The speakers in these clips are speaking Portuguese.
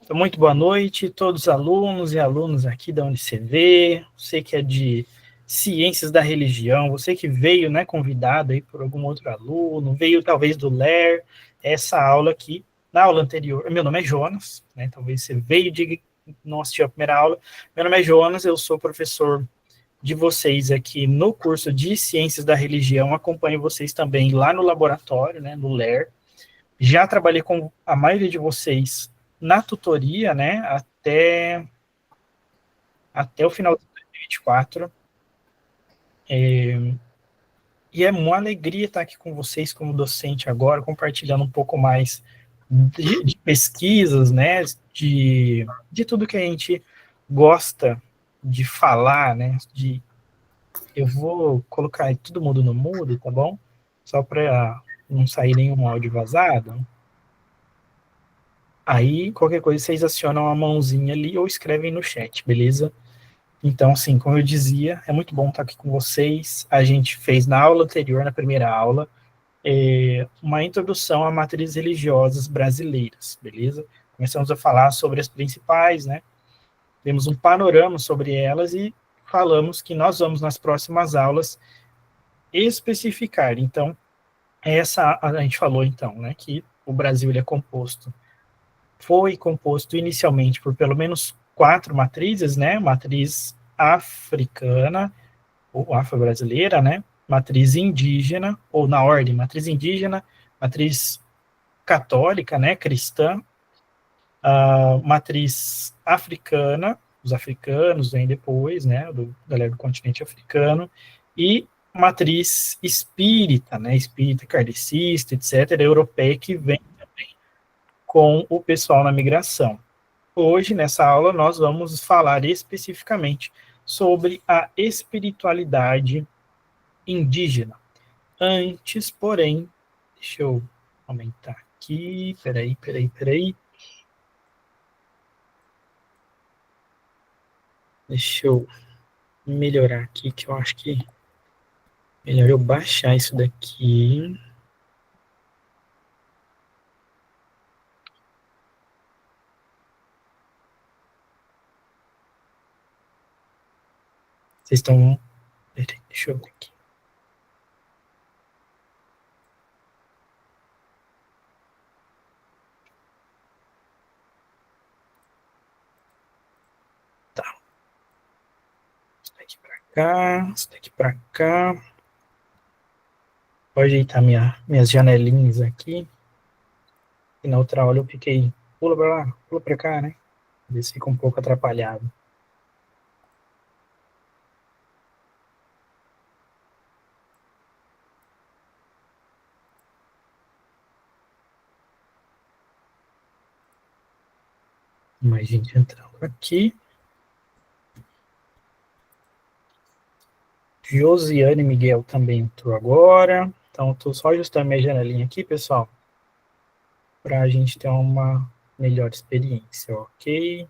Então, muito boa noite, todos os alunos e alunas aqui da UniCV, você que é de Ciências da Religião, você que veio, né, convidado aí por algum outro aluno, veio talvez do LER, essa aula aqui, na aula anterior, meu nome é Jonas, né, talvez você veio de não assistiu a primeira aula, meu nome é Jonas, eu sou professor de vocês aqui no curso de Ciências da Religião, acompanho vocês também lá no laboratório, né, no LER, já trabalhei com a maioria de vocês na tutoria, né, até o final de 2024. E é uma alegria estar aqui com vocês como docente agora, compartilhando um pouco mais de pesquisas, né, de tudo que a gente gosta de falar, né, eu vou colocar todo mundo no mudo, tá bom? Só para não sair nenhum áudio vazado. Aí, qualquer coisa, vocês acionam a mãozinha ali ou escrevem no chat, beleza? Então, assim, como eu dizia, é muito bom estar aqui com vocês. A gente fez na aula anterior, na primeira aula, uma introdução a matrizes religiosas brasileiras, beleza? Começamos a falar sobre as principais, né? Temos um panorama sobre elas e falamos que nós vamos, nas próximas aulas, especificar. Então, a gente falou, então, né, que o Brasil ele foi composto inicialmente por pelo menos 4 matrizes, né? Matriz africana, ou afro-brasileira, né? Matriz indígena, ou na ordem, matriz indígena, matriz católica, né? Cristã, a matriz africana, os africanos vêm depois, né? Galera do continente africano, e matriz espírita, né? Espírita, kardecista, etc., europeia, que vem com o pessoal na migração. Hoje, nessa aula, nós vamos falar especificamente sobre a espiritualidade indígena. Antes, porém, deixa eu aumentar aqui, peraí. Deixa eu melhorar aqui, que eu acho que melhor eu baixar isso daqui. Vocês estão... Peraí, deixa eu ver aqui. Tá. Isso daqui pra cá, isso daqui pra cá. Vou ajeitar minhas janelinhas aqui. E na outra aula eu fiquei, pula pra lá, pula pra cá, né? Às vezes fica um pouco atrapalhado. Mais gente entrando aqui. Josiane Miguel também entrou agora. Então, estou só ajustando minha janelinha aqui, pessoal, para a gente ter uma melhor experiência, ok?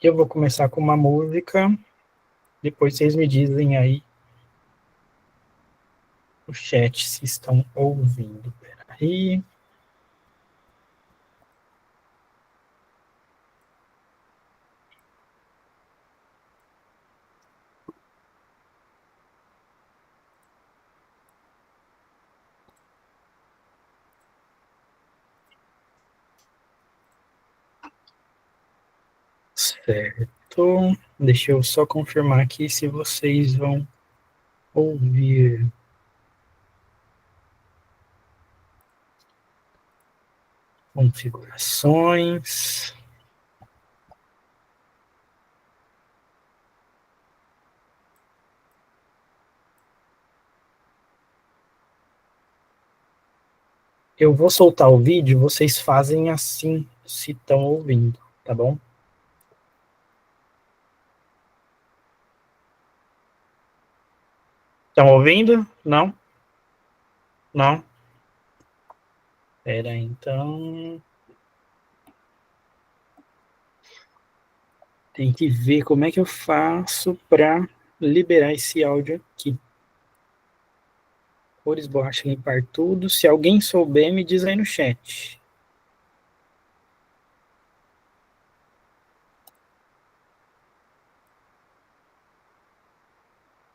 Eu vou começar com uma música, depois vocês me dizem aí no chat se estão ouvindo. Peraí. Certo. Deixa eu só confirmar aqui se vocês vão ouvir. Configurações. Eu vou soltar o vídeo, vocês fazem assim, se estão ouvindo, tá bom? Estão ouvindo? Não? Não? Espera aí, então... Tem que ver como é que eu faço para liberar esse áudio aqui. Cores, borracha, limpar tudo. Se alguém souber, me diz aí no chat.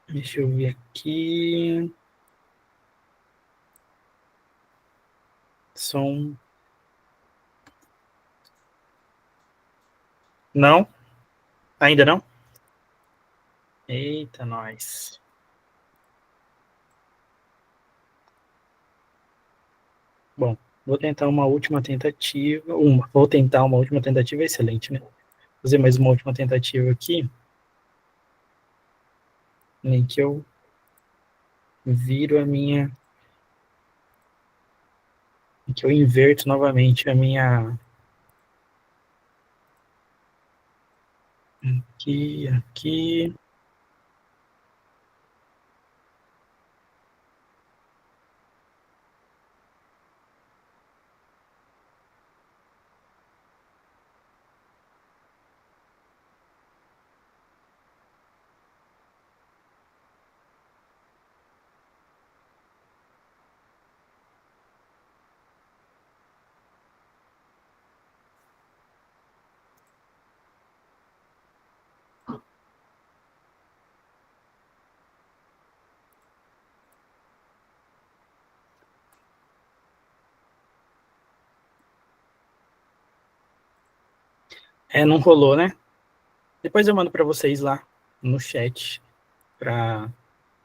Deixa eu ver aqui. Som. Não? Ainda não? Eita, nós. Bom, vou tentar uma última tentativa. Vou tentar uma última tentativa, excelente, né? Vou fazer mais uma última tentativa aqui. Nem que eu viro a minha. Que eu inverto novamente a minha. Aqui. Não rolou, né? Depois eu mando para vocês lá no chat para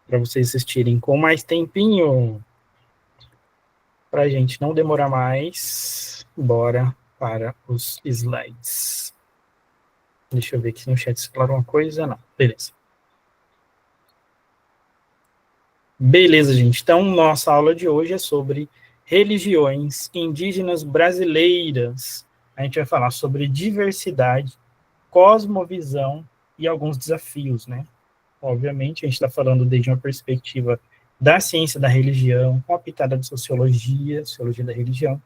vocês assistirem com mais tempinho. Para a gente não demorar mais, bora para os slides. Deixa eu ver aqui no chat se claro uma coisa. Não, beleza. Beleza, gente. Então, nossa aula de hoje é sobre religiões indígenas brasileiras. A gente vai falar sobre diversidade, cosmovisão e alguns desafios, né? Obviamente, a gente está falando desde uma perspectiva da ciência da religião, com a pitada de sociologia da religião.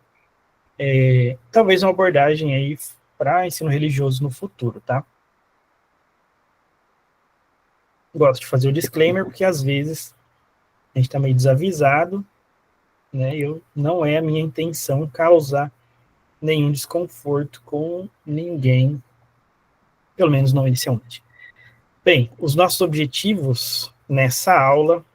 Talvez uma abordagem aí para ensino religioso no futuro, tá? Gosto de fazer o disclaimer, porque às vezes a gente está meio desavisado, né? Não é a minha intenção causar nenhum desconforto com ninguém, pelo menos não inicialmente. Bem, os nossos objetivos nessa aula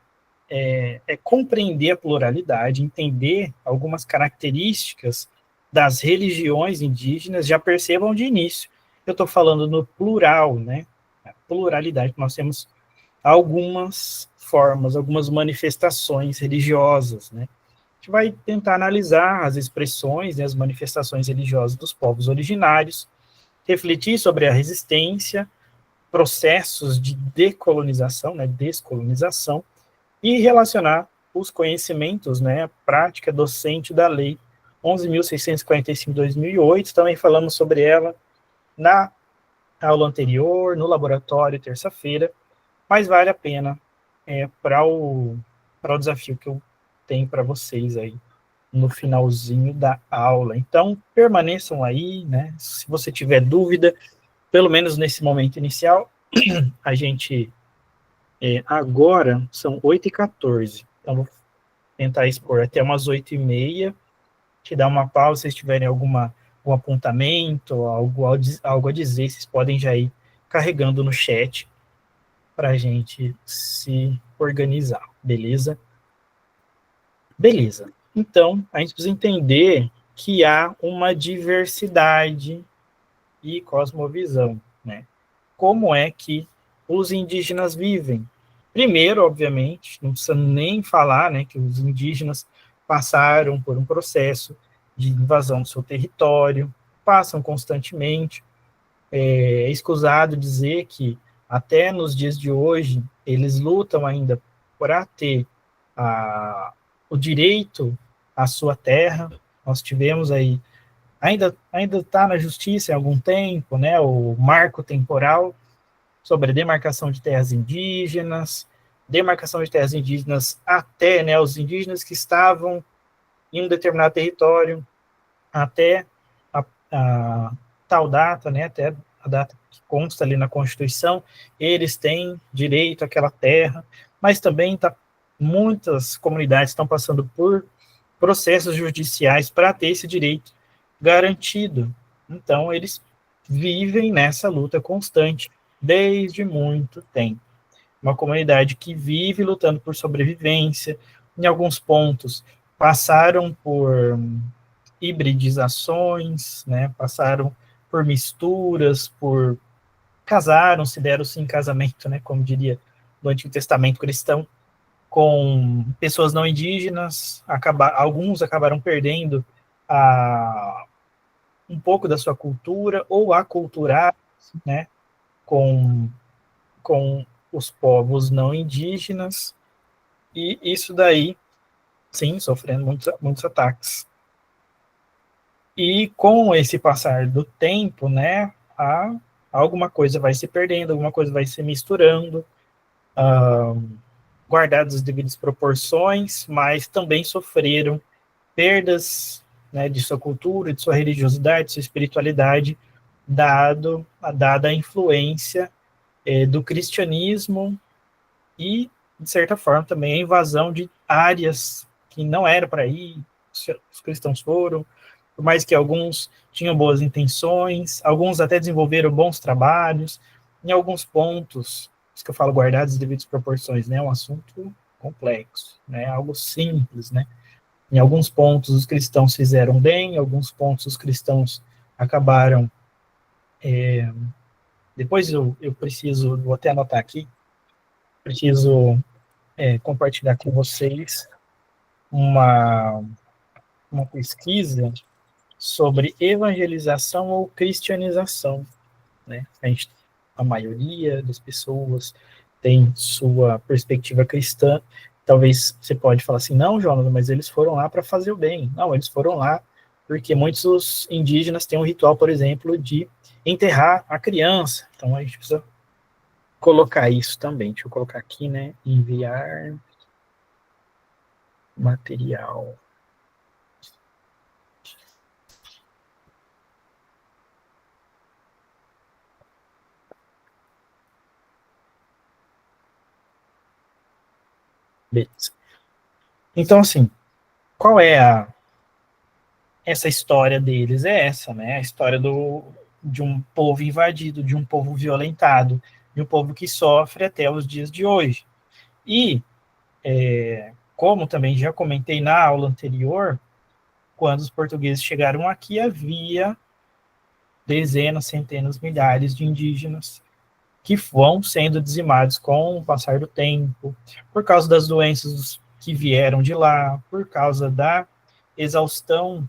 é compreender a pluralidade, entender algumas características das religiões indígenas. Já percebam de início, eu estou falando no plural, né? A pluralidade, nós temos algumas formas, algumas manifestações religiosas, né? A gente vai tentar analisar as expressões, né, as manifestações religiosas dos povos originários, refletir sobre a resistência, processos de decolonização, né, descolonização, e relacionar os conhecimentos, né, a prática docente da Lei 11.645 de 2008, também falamos sobre ela na aula anterior, no laboratório, terça-feira, mas vale a pena para o desafio que eu tenho para vocês aí no finalzinho da aula. Então, permaneçam aí, né? Se você tiver dúvida, pelo menos nesse momento inicial, a gente agora são 8h14, então vou tentar expor até umas 8h30, te dar uma pausa, se vocês tiverem algum apontamento, algo a dizer, vocês podem já ir carregando no chat para a gente se organizar, beleza? Beleza. Então, a gente precisa entender que há uma diversidade e cosmovisão, né? Como é que os indígenas vivem? Primeiro, obviamente, não precisa nem falar, né, que os indígenas passaram por um processo de invasão do seu território, passam constantemente. É escusado dizer que até nos dias de hoje eles lutam ainda para ter o direito à sua terra. Nós tivemos aí, ainda está na justiça há algum tempo, né, o marco temporal sobre a demarcação de terras indígenas até, né, os indígenas que estavam em um determinado território até a tal data, né, até a data que consta ali na Constituição, eles têm direito àquela terra, mas também está muitas comunidades estão passando por processos judiciais para ter esse direito garantido. Então, eles vivem nessa luta constante desde muito tempo. Uma comunidade que vive lutando por sobrevivência, em alguns pontos passaram por hibridizações, né, passaram por misturas, casaram, se deram-se em casamento, né, como diria do Antigo Testamento cristão, com pessoas não indígenas, alguns acabaram perdendo um pouco da sua cultura, ou aculturar, né, com, com os povos não indígenas, e isso daí, sim, sofrendo muitos ataques. E com esse passar do tempo, né, alguma coisa vai se perdendo, alguma coisa vai se misturando, guardadas as devidas proporções, mas também sofreram perdas, né, de sua cultura, de sua religiosidade, de sua espiritualidade, dada a influência do cristianismo e, de certa forma, também a invasão de áreas que não era para ir, os cristãos foram, por mais que alguns tinham boas intenções, alguns até desenvolveram bons trabalhos, em alguns pontos, isso que eu falo guardadas as devidas proporções, né, é um assunto complexo, né, algo simples, né, em alguns pontos os cristãos fizeram bem, em alguns pontos os cristãos acabaram, depois eu preciso, vou até anotar aqui, preciso compartilhar com vocês uma pesquisa sobre evangelização ou cristianização, né? A maioria das pessoas tem sua perspectiva cristã. Talvez você pode falar assim, não, Jonas, mas eles foram lá para fazer o bem. Não, eles foram lá porque muitos indígenas têm um ritual, por exemplo, de enterrar a criança. Então a gente precisa colocar isso também. Deixa eu colocar aqui, né? Enviar material. Beleza. Então, assim, qual é essa história deles? É essa, né? A história de um povo invadido, de um povo violentado, de um povo que sofre até os dias de hoje. E, como também já comentei na aula anterior, quando os portugueses chegaram aqui, havia dezenas, centenas, milhares de indígenas que vão sendo dizimados com o passar do tempo, por causa das doenças que vieram de lá, por causa da exaustão,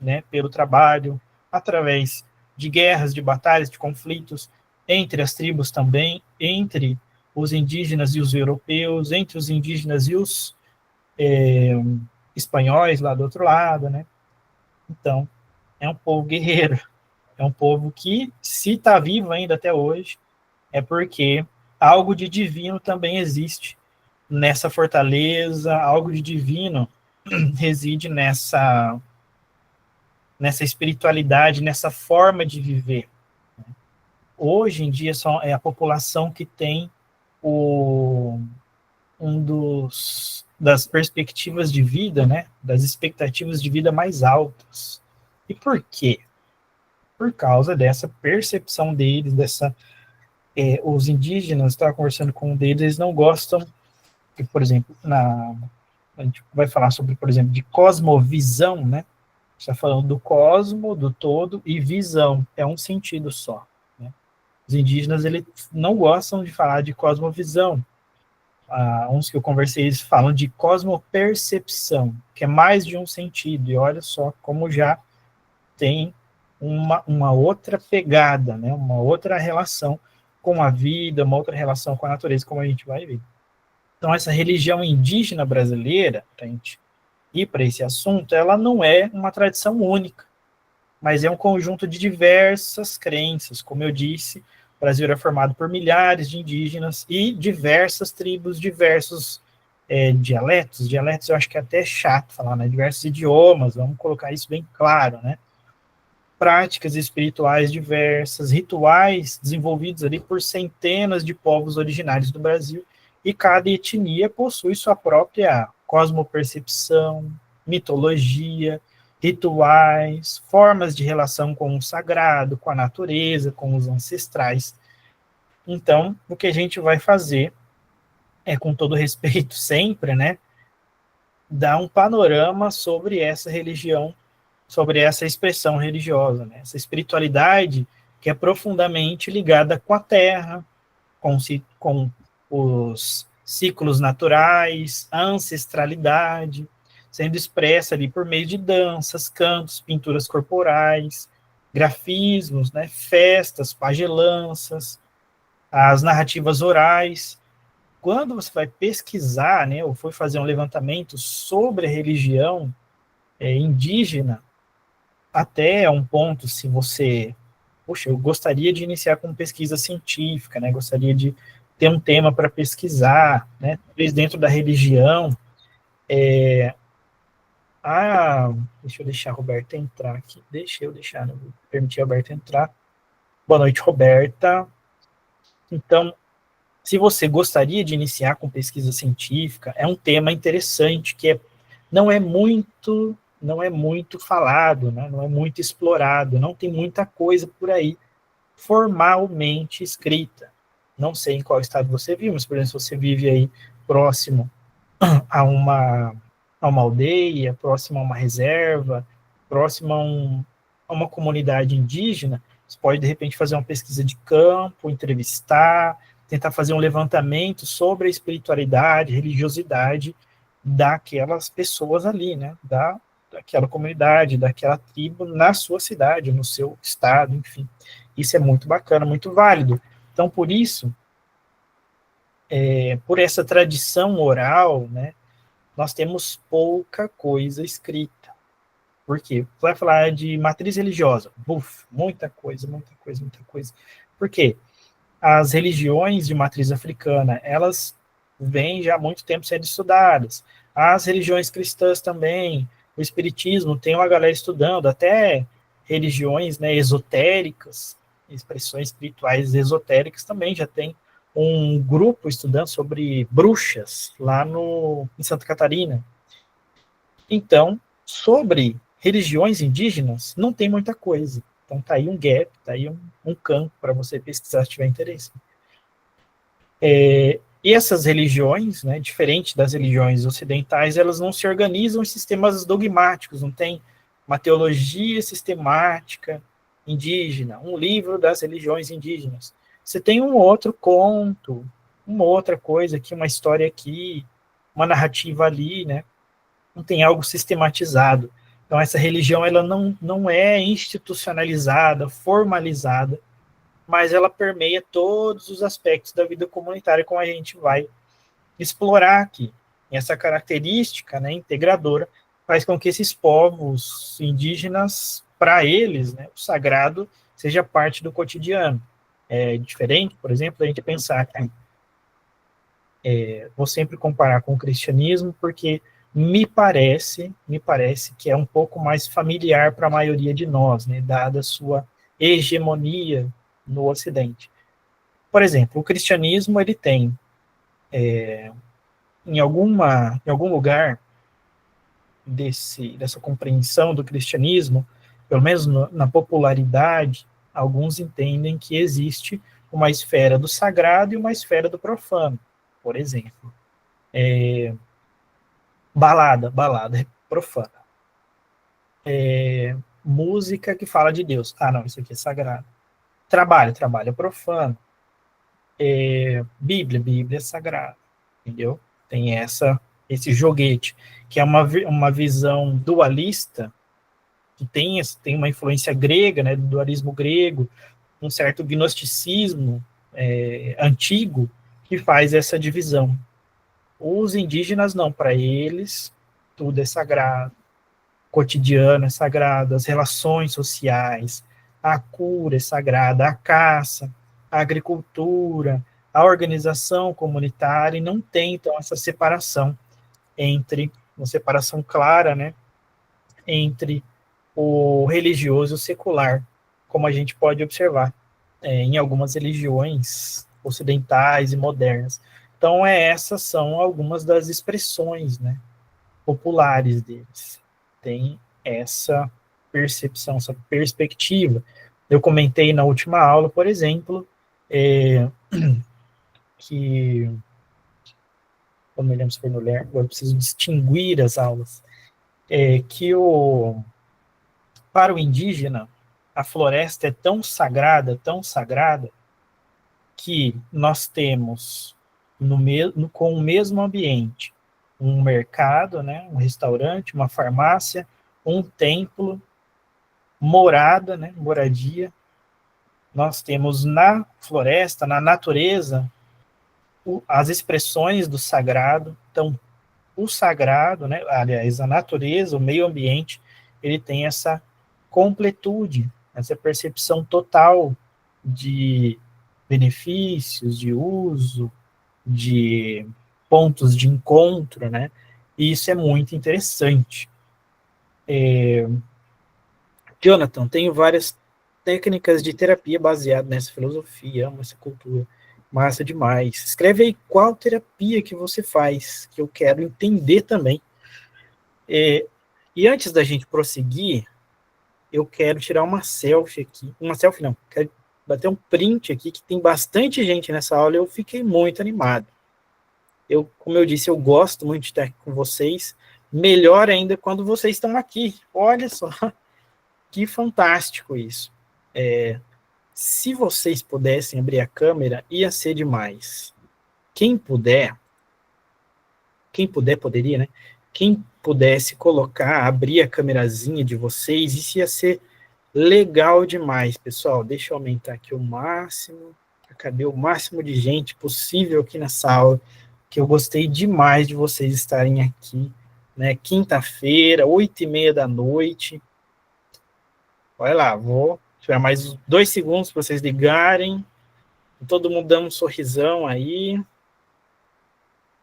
né, pelo trabalho, através de guerras, de batalhas, de conflitos entre as tribos também, entre os indígenas e os europeus, entre os indígenas e os espanhóis lá do outro lado, né? Então, é um povo guerreiro, é um povo que, se está vivo ainda até hoje, é porque algo de divino também existe nessa fortaleza, algo de divino reside nessa espiritualidade, nessa forma de viver. Hoje em dia é a população que tem das perspectivas de vida, né, das expectativas de vida mais altas. E por quê? Por causa dessa percepção deles, os indígenas, estava conversando com um deles, eles não gostam, que, por exemplo, a gente vai falar sobre, por exemplo, de cosmovisão, né? Está falando do cosmo, do todo, e visão, é um sentido só. Né? Os indígenas, eles não gostam de falar de cosmovisão. Uns que eu conversei, eles falam de cosmopercepção, que é mais de um sentido, e olha só como já tem uma outra pegada, né? Uma outra relação com a vida, uma outra relação com a natureza, como a gente vai ver. Então, essa religião indígena brasileira, para a gente ir para esse assunto, ela não é uma tradição única, mas é um conjunto de diversas crenças. Como eu disse, o Brasil era formado por milhares de indígenas e diversas tribos, diversos dialetos. Dialetos eu acho que é até chato falar, né? Diversos idiomas, vamos colocar isso bem claro, né? Práticas espirituais diversas, rituais desenvolvidos ali por centenas de povos originários do Brasil, e cada etnia possui sua própria cosmopercepção, mitologia, rituais, formas de relação com o sagrado, com a natureza, com os ancestrais. Então, o que a gente vai fazer é, com todo respeito sempre, né, dar um panorama sobre essa religião, sobre essa expressão religiosa, né, essa espiritualidade que é profundamente ligada com a terra, com os ciclos naturais, a ancestralidade, sendo expressa ali por meio de danças, cantos, pinturas corporais, grafismos, né, festas, pagelanças, as narrativas orais. Quando você vai pesquisar, né, ou foi fazer um levantamento sobre a religião indígena, até um ponto, se você, poxa, eu gostaria de iniciar com pesquisa científica, né, gostaria de ter um tema para pesquisar, né, talvez dentro da religião. Deixa eu deixar a Roberta entrar aqui, não vou permitir a Roberta entrar. Boa noite, Roberta. Então, se você gostaria de iniciar com pesquisa científica, é um tema interessante que não é muito falado, né? Não é muito explorado, não tem muita coisa por aí formalmente escrita. Não sei em qual estado você vive, mas, por exemplo, se você vive aí próximo a uma aldeia, próximo a uma reserva, próximo a uma comunidade indígena, você pode, de repente, fazer uma pesquisa de campo, entrevistar, tentar fazer um levantamento sobre a espiritualidade, religiosidade daquelas pessoas ali, né? Daquela comunidade, daquela tribo, na sua cidade, no seu estado, enfim. Isso é muito bacana, muito válido. Então, por isso, por essa tradição oral, né, nós temos pouca coisa escrita. Por quê? Vai falar de matriz religiosa. Muita coisa, muita coisa, muita coisa. Por quê? As religiões de matriz africana, elas vêm já há muito tempo sendo estudadas. As religiões cristãs também, o espiritismo, tem uma galera estudando, até religiões, né, esotéricas, expressões espirituais esotéricas também já tem um grupo estudando sobre bruxas lá em Santa Catarina. Então, sobre religiões indígenas, não tem muita coisa. Então, tá aí um gap, tá aí um campo para você pesquisar se tiver interesse. E essas religiões, né, diferente das religiões ocidentais, elas não se organizam em sistemas dogmáticos, não tem uma teologia sistemática indígena, um livro das religiões indígenas. Você tem um outro conto, uma outra coisa aqui, uma história aqui, uma narrativa ali, né? Não tem algo sistematizado. Então, essa religião ela não é institucionalizada, formalizada, mas ela permeia todos os aspectos da vida comunitária, como a gente vai explorar aqui. E essa característica, né, integradora faz com que esses povos indígenas, para eles, né, o sagrado seja parte do cotidiano. É diferente, por exemplo, a gente pensar que vou sempre comparar com o cristianismo, porque me parece que é um pouco mais familiar para a maioria de nós, né, dada a sua hegemonia no Ocidente. Por exemplo, o cristianismo ele tem em algum lugar dessa compreensão do cristianismo, pelo menos na popularidade, alguns entendem que existe uma esfera do sagrado e uma esfera do profano. Por exemplo, balada é profana. Música que fala de Deus. Ah, não, isso aqui é sagrado. Trabalho é profano. Bíblia é sagrada, entendeu? Tem esse joguete, que é uma visão dualista, que tem uma influência grega, né, do dualismo grego, um certo gnosticismo antigo, que faz essa divisão. Os indígenas não, para eles, tudo é sagrado, o cotidiano é sagrado, as relações sociais, a cura é sagrada, a caça, a agricultura, a organização comunitária, e não tem, então, essa separação uma separação clara, né, entre o religioso e o secular, como a gente pode observar em algumas religiões ocidentais e modernas. Então, essas são algumas das expressões, né, populares deles. Tem essa percepção, essa perspectiva. Eu comentei na última aula, por exemplo, que, não me lembro se foi no LER, agora eu preciso distinguir as aulas, que para o indígena, a floresta é tão sagrada, que nós temos com o mesmo ambiente um mercado, né, um restaurante, uma farmácia, um templo, morada, né, moradia. Nós temos na floresta, na natureza, as expressões do sagrado. Então, o sagrado, né, aliás, a natureza, o meio ambiente, ele tem essa completude, essa percepção total de benefícios, de uso, de pontos de encontro, né? E isso é muito interessante. Jonathan, tenho várias técnicas de terapia baseadas nessa filosofia, amo essa cultura. Massa demais. Escreve aí qual terapia que você faz, que eu quero entender também. E antes da gente prosseguir, eu quero tirar uma selfie aqui. Uma selfie não, quero bater um print aqui, que tem bastante gente nessa aula, e eu fiquei muito animado. Como eu disse, eu gosto muito de estar aqui com vocês. Melhor ainda quando vocês estão aqui. Olha só, que fantástico isso. Se vocês pudessem abrir a câmera, ia ser demais. Quem puder poderia, né? Quem pudesse abrir a câmerazinha de vocês, isso ia ser legal demais, pessoal. Deixa eu aumentar aqui o máximo. Cadê o máximo de gente possível aqui nessa aula? Que eu gostei demais de vocês estarem aqui, né? Quinta-feira, 8h30 da noite. Olha lá, vou esperar mais 2 segundos para vocês ligarem. Todo mundo dando um sorrisão aí.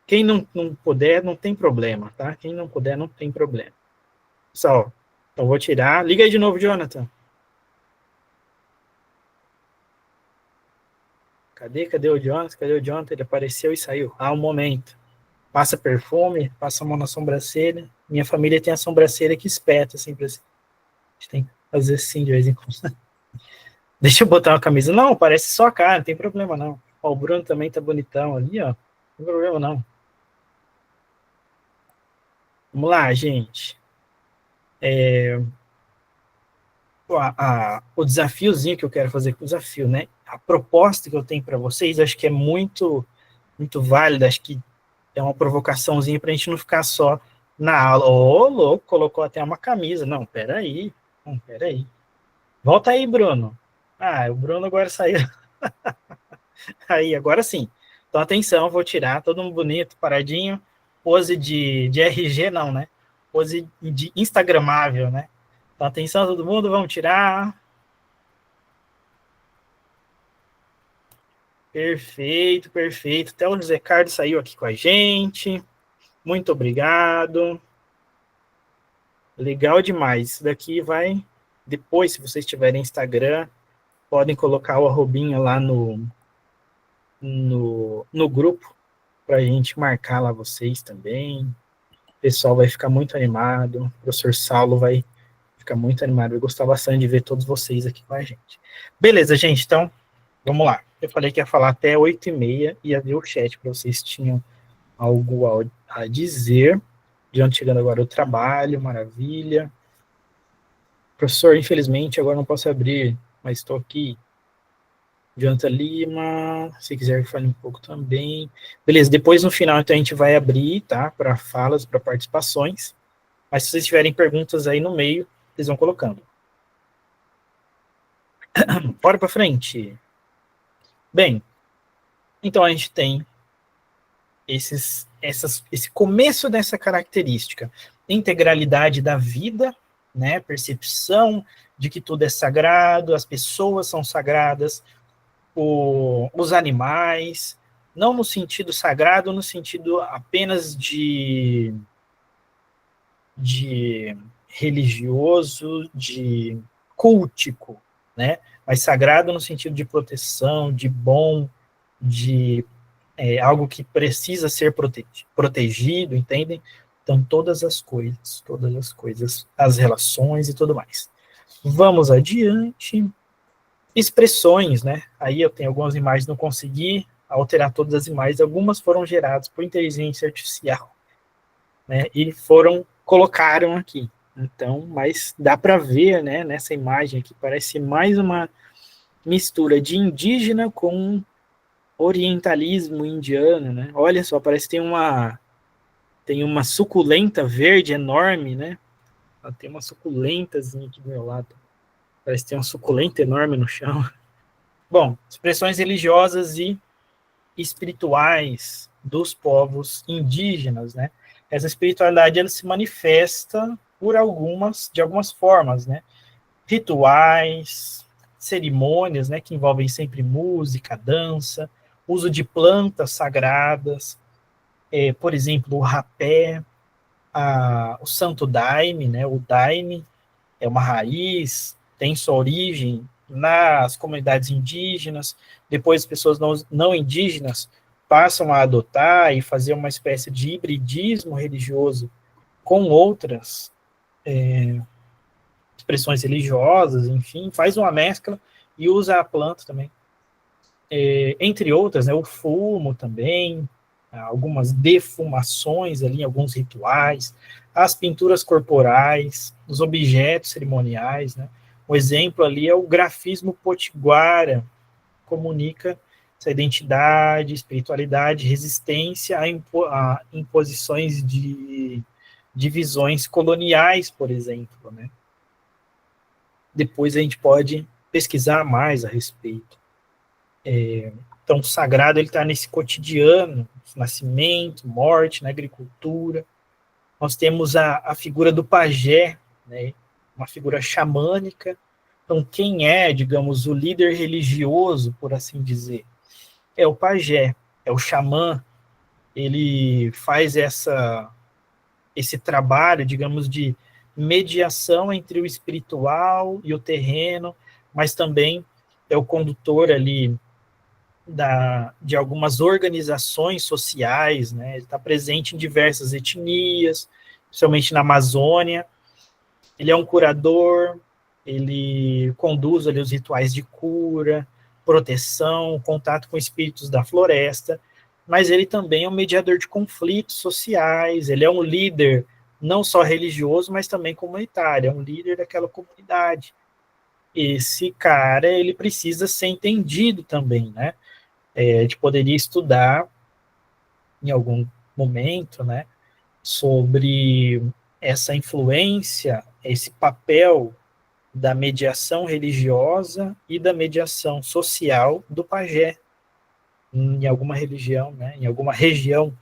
Quem não puder, não tem problema, tá? Quem não puder, não tem problema. Pessoal, então vou tirar. Liga aí de novo, Jonathan. Cadê o Jonathan? Cadê o Jonathan? Ele apareceu e saiu. Um momento. Passa perfume, passa a mão na sobrancelha. Minha família tem a sobrancelha que espeta, assim, pra assim. A gente tem que fazer assim de vez em quando. Deixa eu botar uma camisa. Não, parece só a cara, não tem problema não. Ó, o Bruno também tá bonitão ali, ó. Não tem problema não. Vamos lá, gente. O desafiozinho que eu quero fazer com o desafio, né? A proposta que eu tenho para vocês, acho que é muito, muito válida, acho que é uma provocaçãozinha para a gente não ficar só na aula. Ô, louco, colocou até uma camisa. Não, peraí. Volta aí, Bruno. O Bruno agora saiu. Aí, agora sim. Então, atenção, vou tirar, todo mundo bonito, paradinho. Pose de RG, não, né? Pose de instagramável, né? Então, atenção, todo mundo, vamos tirar. Perfeito, perfeito. Até o José Carlos saiu aqui com a gente. Muito obrigado. Legal demais. Isso daqui vai... Depois, se vocês tiverem Instagram, podem colocar o arrobinha lá no grupo, para a gente marcar lá vocês também. O pessoal vai ficar muito animado. O professor Saulo vai ficar muito animado. Eu gostar bastante de ver todos vocês aqui com a gente. Beleza, gente. Então, vamos lá. Eu falei que ia falar até 8h30, ia ver o chat para vocês tinham algo a dizer. Diante chegando agora o trabalho, maravilha. Professor, infelizmente, agora não posso abrir, mas estou aqui. Jonathan Lima, se quiser que fale um pouco também. Beleza, depois no final, então, a gente vai abrir, tá? Para falas, para participações. Mas se vocês tiverem perguntas aí no meio, vocês vão colocando. Bora para frente. Bem, então a gente tem esse começo dessa característica. Integralidade da vida, né? Percepção de que tudo é sagrado, as pessoas são sagradas, os animais, não no sentido sagrado, no sentido apenas de religioso, de cultico, né? Mas sagrado no sentido de proteção, de bom, de é algo que precisa ser protegido, entendem? Então, todas as coisas, as relações e tudo mais. Vamos adiante. Expressões, né? Aí eu tenho algumas imagens, não consegui alterar todas as imagens, algumas foram geradas por inteligência artificial, né? E colocaram aqui. Então, mas dá para ver, né, nessa imagem aqui, parece mais uma mistura de indígena com orientalismo indiano, né? Olha só, parece que tem uma suculenta verde enorme, né? Tem uma suculentazinha aqui do meu lado. Parece que tem uma suculenta enorme no chão. Bom, expressões religiosas e espirituais dos povos indígenas, né? Essa espiritualidade ela se manifesta de algumas formas, né? Rituais, cerimônias, né, que envolvem sempre música, dança, uso de plantas sagradas, por exemplo, o rapé, o santo daime, né, o daime é uma raiz, tem sua origem nas comunidades indígenas, depois as pessoas não indígenas passam a adotar e fazer uma espécie de hibridismo religioso com outras expressões religiosas, enfim, faz uma mescla e usa a planta também. Entre outras, né, o fumo também, algumas defumações ali, alguns rituais, as pinturas corporais, os objetos cerimoniais, né? O exemplo ali é o grafismo potiguara, comunica essa identidade, espiritualidade, resistência a imposições de visões coloniais, por exemplo, né? Depois a gente pode pesquisar mais a respeito. Então, o sagrado ele está nesse cotidiano, nascimento, morte, na agricultura. Nós temos a figura do pajé, né, uma figura xamânica. Então, quem é, digamos, o líder religioso, por assim dizer? É o pajé, é o xamã. Ele faz esse trabalho, digamos, de mediação entre o espiritual e o terreno, mas também é o condutor ali de algumas organizações sociais, né? Ele está presente em diversas etnias, principalmente na Amazônia. Ele é um curador, ele conduz ali os rituais de cura, proteção, contato com espíritos da floresta, mas ele também é um mediador de conflitos sociais, ele é um líder não só religioso, mas também comunitário, é um líder daquela comunidade. Esse cara, ele precisa ser entendido também, né? A gente poderia estudar em algum momento, né, sobre essa influência, esse papel da mediação religiosa e da mediação social do pajé em alguma religião, né, em alguma região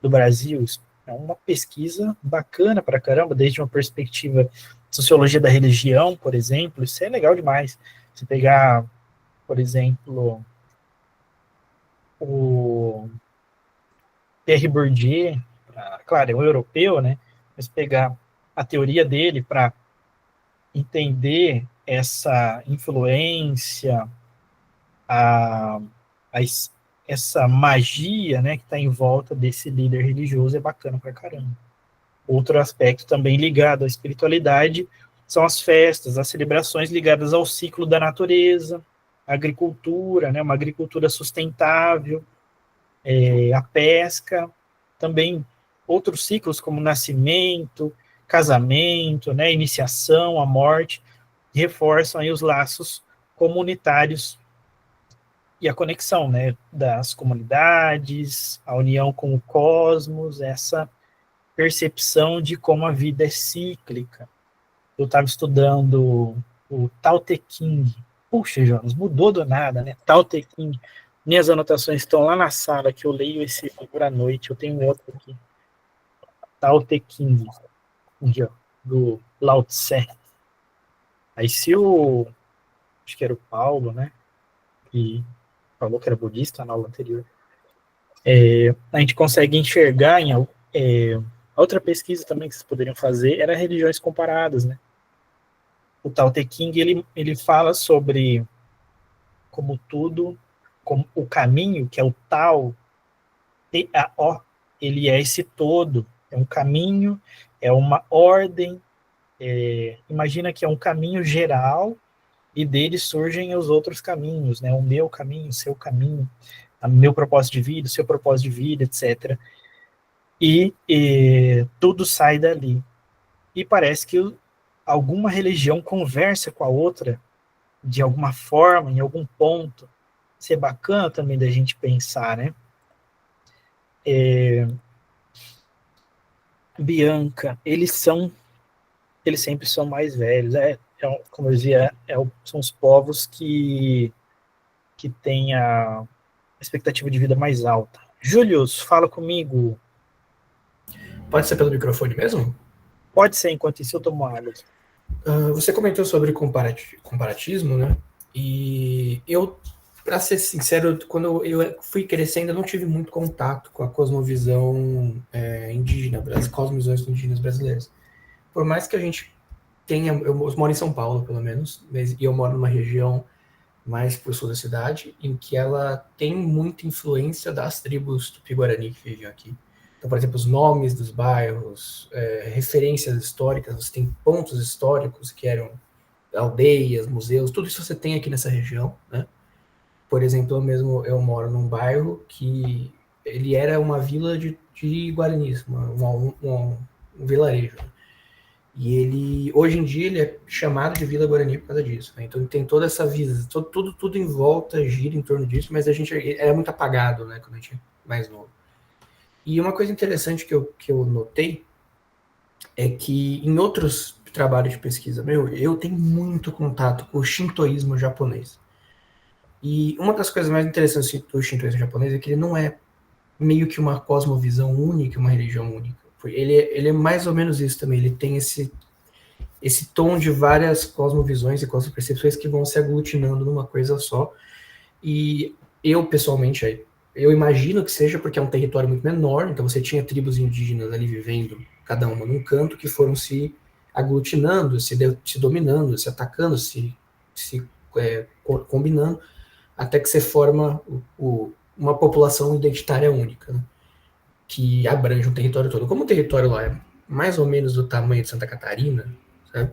do Brasil. É uma pesquisa bacana pra caramba, desde uma perspectiva de sociologia da religião, por exemplo, isso é legal demais. Se pegar, por exemplo, o Pierre Bourdieu, claro, é um europeu, né, mas pegar a teoria dele para entender essa influência, a, a, essa magia, né, que está em volta desse líder religioso é bacana pra caramba. Outro aspecto também ligado à espiritualidade são as festas, as celebrações ligadas ao ciclo da natureza, a agricultura, né, uma agricultura sustentável, a pesca, também outros ciclos como nascimento, casamento, né, iniciação, a morte, reforçam aí os laços comunitários e a conexão, né, das comunidades, a união com o cosmos, essa percepção de como a vida é cíclica. Eu estava estudando o Tao Te Ching. Puxa, Jonas, mudou do nada, né? Tao Te Ching. Minhas anotações estão lá na sala, que eu leio esse livro à noite. Eu tenho um outro aqui. Tao Te Ching, do Lao Tse. Aí se acho que era o Paulo, né? Que falou que era budista na aula anterior. A gente consegue enxergar outra pesquisa também que vocês poderiam fazer era religiões comparadas, né? O Tao Te Ching, ele fala sobre como tudo, como o caminho, que é o Tao, Ele é esse todo, é um caminho, é uma ordem, imagina que é um caminho geral e dele surgem os outros caminhos, né? O meu caminho, o seu caminho, o meu propósito de vida, o seu propósito de vida, etc. E tudo sai dali. E parece que alguma religião conversa com a outra de alguma forma, em algum ponto. Isso é bacana também da gente pensar, né? Bianca, eles sempre são mais velhos. Como eu dizia, são os povos que têm a expectativa de vida mais alta. Julius, fala comigo. Pode ser pelo microfone mesmo? Pode ser, enquanto isso eu tomo água. Você comentou sobre comparatismo, né? E eu, para ser sincero, quando eu fui crescendo, eu não tive muito contato com a cosmovisão indígena, as cosmovisões indígenas brasileiras. Por mais que a gente tenha, eu moro em São Paulo, pelo menos, e eu moro numa região mais pro sul da cidade, em que ela tem muita influência das tribos tupi-guarani que viviam aqui. Então, por exemplo, os nomes dos bairros, referências históricas, você tem pontos históricos que eram aldeias, museus, tudo isso você tem aqui nessa região, né? Por exemplo, eu moro num bairro que ele era uma vila de guaranis, um vilarejo. E ele, hoje em dia, ele é chamado de Vila Guarani por causa disso. Né? Então, ele tem toda essa visão, tudo em volta gira em torno disso, mas a gente era muito apagado, né, quando a gente é mais novo. E uma coisa interessante que eu notei é que em outros trabalhos de pesquisa eu tenho muito contato com o shintoísmo japonês. E uma das coisas mais interessantes do shintoísmo japonês é que ele não é meio que uma cosmovisão única, uma religião única. Ele é mais ou menos isso também, ele tem esse tom de várias cosmovisões e cosmopercepções que vão se aglutinando numa coisa só. E eu, pessoalmente, eu imagino que seja porque é um território muito menor, então você tinha tribos indígenas ali vivendo, cada uma num canto, que foram se aglutinando, se dominando, se atacando, combinando, até que você forma uma população identitária única, né? Que abrange um território todo. Como o território lá é mais ou menos do tamanho de Santa Catarina, sabe?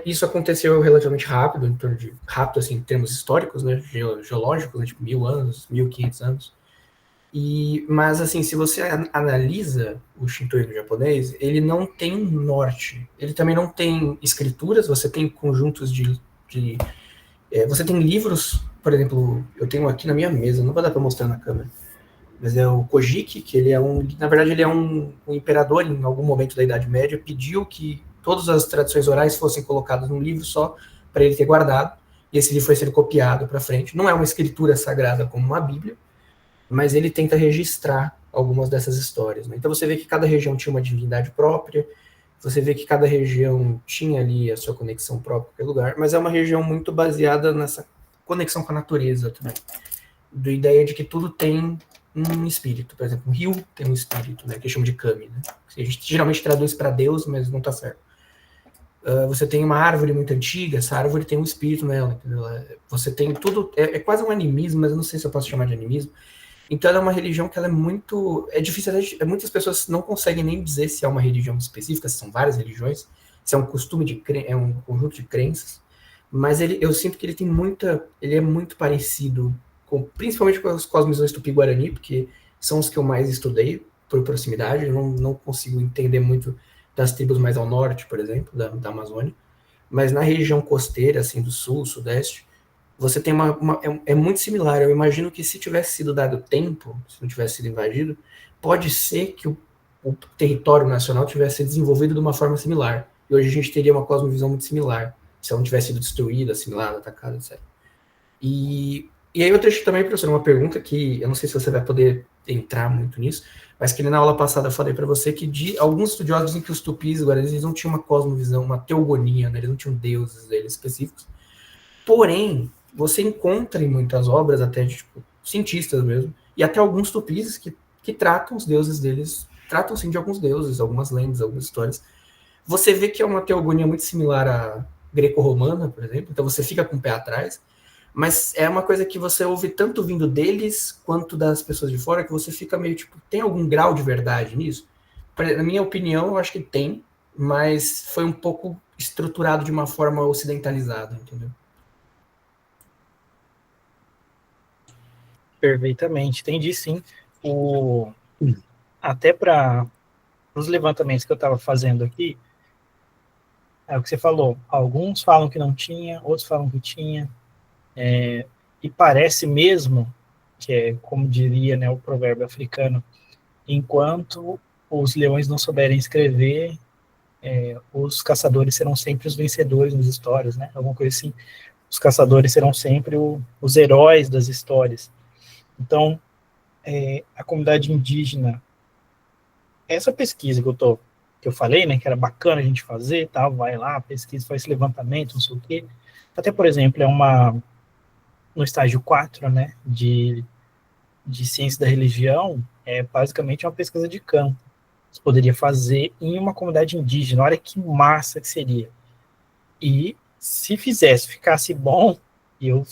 Isso aconteceu relativamente rápido, em torno de rápido assim, em termos históricos, né, geológicos, né, tipo 1000 anos, 1500 anos. Mas assim, se você analisa o shintoísmo japonês, ele não tem um norte. Ele também não tem escrituras. Você tem conjuntos você tem livros, por exemplo, eu tenho aqui na minha mesa, não vai dar para mostrar na câmera, mas é o Kojiki, que ele é na verdade ele é um imperador em algum momento da Idade Média, pediu que todas as tradições orais fossem colocadas num livro só para ele ter guardado, e esse livro foi sendo copiado para frente. Não é uma escritura sagrada como uma Bíblia, mas ele tenta registrar algumas dessas histórias. Né? Então você vê que cada região tinha uma divindade própria, você vê que cada região tinha ali a sua conexão própria com o lugar, mas é uma região muito baseada nessa conexão com a natureza também. Da ideia de que tudo tem um espírito. Por exemplo, um rio tem um espírito, né, que chama de kami. Né? A gente geralmente traduz para Deus, mas não está certo. Você tem uma árvore muito antiga, essa árvore tem um espírito nela, entendeu? Você tem tudo, é quase um animismo, mas eu não sei se eu posso chamar de animismo. Então ela é uma religião que ela é muito, é difícil, muitas pessoas não conseguem nem dizer se é uma religião específica, se são várias religiões, se é um costume é um conjunto de crenças, mas eu sinto que ele é muito parecido principalmente com as cosmovisões tupi-guarani, porque são os que eu mais estudei por proximidade. Eu não consigo entender muito das tribos mais ao norte, por exemplo, da Amazônia, mas na região costeira, assim, do sul, sudeste, você tem é muito similar. Eu imagino que se tivesse sido dado tempo, se não tivesse sido invadido, pode ser que o território nacional tivesse sido desenvolvido de uma forma similar. E hoje a gente teria uma cosmovisão muito similar, se ela não tivesse sido destruída, assimilada, atacada, etc. E aí eu deixo também, professor, uma pergunta que eu não sei se você vai poder entrar muito nisso, mas que na aula passada eu falei para você que de alguns estudiosos dizem que os tupis guaranis eles não tinham uma cosmovisão, uma teogonia, né? Eles não tinham deuses deles específicos. Porém, você encontra em muitas obras, até de tipo, cientistas mesmo, e até alguns tupis que tratam os deuses deles, tratam sim de alguns deuses, algumas lendas, algumas histórias. Você vê que é uma teogonia muito similar à greco-romana, por exemplo, então você fica com o pé atrás, Mas é uma coisa que você ouve tanto vindo deles quanto das pessoas de fora que você fica meio tipo, tem algum grau de verdade nisso? Na minha opinião, eu acho que tem, mas foi um pouco estruturado de uma forma ocidentalizada, entendeu? Perfeitamente, entendi sim. Até para os levantamentos que eu estava fazendo aqui, é o que você falou. Alguns falam que não tinha, outros falam que tinha. E parece mesmo, que é como diria, né, o provérbio africano, enquanto os leões não souberem escrever, os caçadores serão sempre os vencedores nas histórias, né? Alguma coisa assim. Os caçadores serão sempre os heróis das histórias. Então, a comunidade indígena, essa pesquisa que eu falei, né, que era bacana a gente fazer, tal, vai lá, pesquisa, faz esse levantamento, não sei o quê. Até, por exemplo, no estágio 4, né, de ciência da religião, é basicamente uma pesquisa de campo. Você poderia fazer em uma comunidade indígena, olha que massa que seria. E se ficasse bom, eu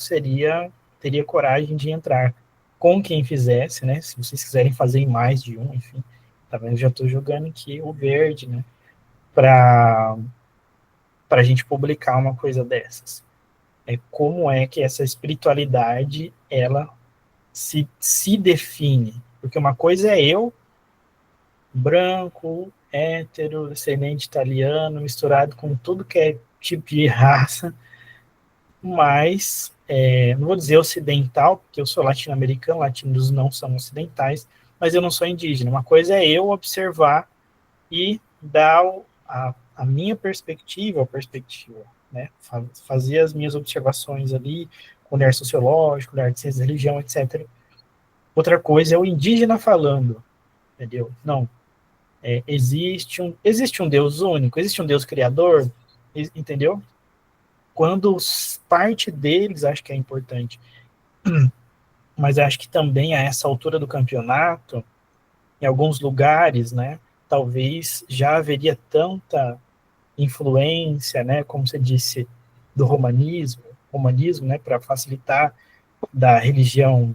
teria coragem de entrar com quem fizesse, né? Se vocês quiserem fazer em mais de um, enfim. Tá vendo? Eu já estou jogando aqui o verde, né? Para a gente publicar uma coisa dessas. Como é que essa espiritualidade ela se define? Porque uma coisa é eu, branco, hétero, descendente italiano, misturado com tudo que é tipo de raça, mas não vou dizer ocidental, porque eu sou latino-americano, latinos não são ocidentais, mas eu não sou indígena. Uma coisa é eu observar e dar a minha perspectiva, né? Fazer as minhas observações ali, com olhar sociológico, olhar de ciência da religião, etc. Outra coisa é o indígena falando, entendeu? Não, existe um Deus único, existe um Deus criador, entendeu? Quando parte deles, acho que é importante, mas acho que também a essa altura do campeonato, em alguns lugares, né, talvez já haveria tanta influência, né, como você disse, do romanismo, né, para facilitar da religião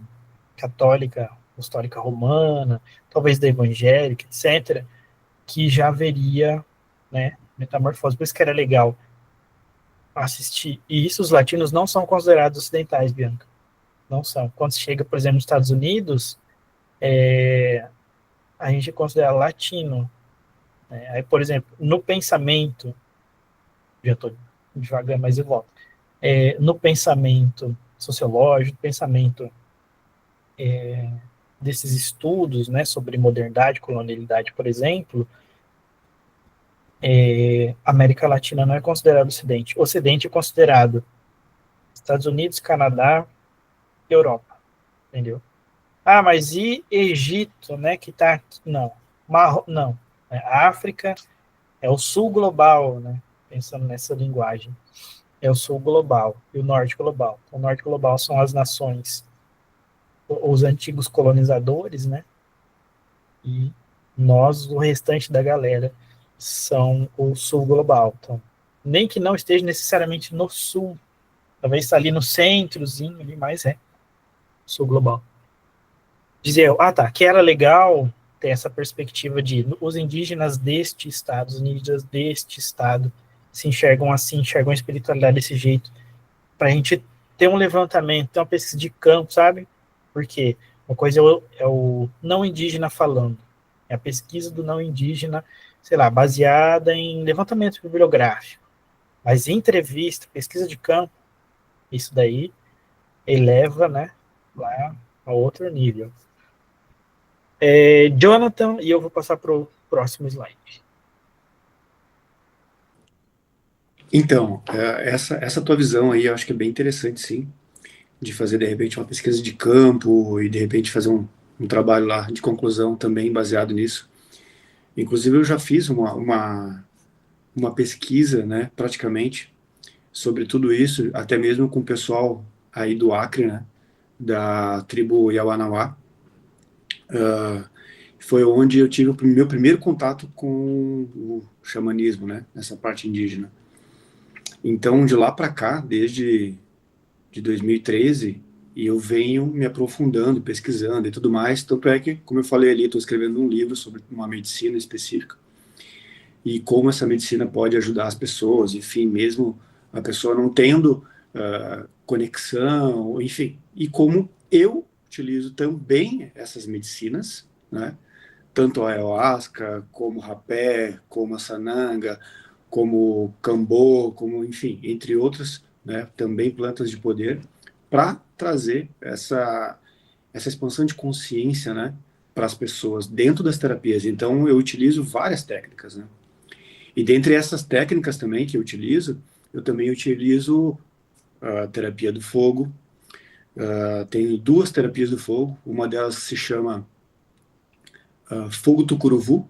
católica, apostólica romana, talvez da evangélica, etc., que já haveria, né, metamorfose. Por isso que era legal assistir. E isso os latinos não são considerados ocidentais, Bianca. Não são. Quando chega, por exemplo, nos Estados Unidos, a gente considera latino. Né? Aí, por exemplo, no pensamento, já estou devagar, mas eu volto. No pensamento sociológico, pensamento desses estudos, né, sobre modernidade, colonialidade, por exemplo, América Latina não é considerado Ocidente. Ocidente é considerado Estados Unidos, Canadá, Europa, entendeu? Ah, mas e Egito, né, que está aqui? Não, não. A África é o sul global, né, pensando nessa linguagem. É o sul global e o norte global. O norte global são as nações, os antigos colonizadores, né, e nós, o restante da galera, são o sul global. Então, nem que não esteja necessariamente no sul, talvez está ali no centrozinho, ali, mas é sul global. Dizer, tá, que era legal ter essa perspectiva de os indígenas deste estado, os indígenas deste estado se enxergam assim, enxergam a espiritualidade desse jeito, para a gente ter um levantamento, ter uma pesquisa de campo, sabe? Porque uma coisa é o não indígena falando, é a pesquisa do não indígena, sei lá, baseada em levantamento bibliográfico, mas entrevista, pesquisa de campo, isso daí eleva, né, lá a outro nível. Jonathan, e eu vou passar para o próximo slide. Então, essa tua visão aí eu acho que é bem interessante, sim, de fazer, de repente, uma pesquisa de campo e, de repente, fazer um trabalho lá de conclusão também baseado nisso. Inclusive, eu já fiz uma pesquisa, né, praticamente, sobre tudo isso, até mesmo com o pessoal aí do Acre, né, da tribo Yawanawá. Foi onde eu tive o meu primeiro contato com o xamanismo, né, nessa parte indígena. Então, de lá para cá, desde de 2013, e eu venho me aprofundando, pesquisando e tudo mais, tanto é que, como eu falei ali, estou escrevendo um livro sobre uma medicina específica, e como essa medicina pode ajudar as pessoas, enfim, mesmo a pessoa não tendo conexão, enfim, e como eu utilizo também essas medicinas, né, tanto a ayahuasca, como o rapé, como a sananga, como o cambô, como, enfim, entre outras, né, também plantas de poder, para trazer essa expansão de consciência, né, para as pessoas dentro das terapias. Então, eu utilizo várias técnicas, né? E dentre essas técnicas também que eu também utilizo a terapia do fogo. Tenho 2 terapias do fogo. Uma delas se chama Fogo Tucuruvu,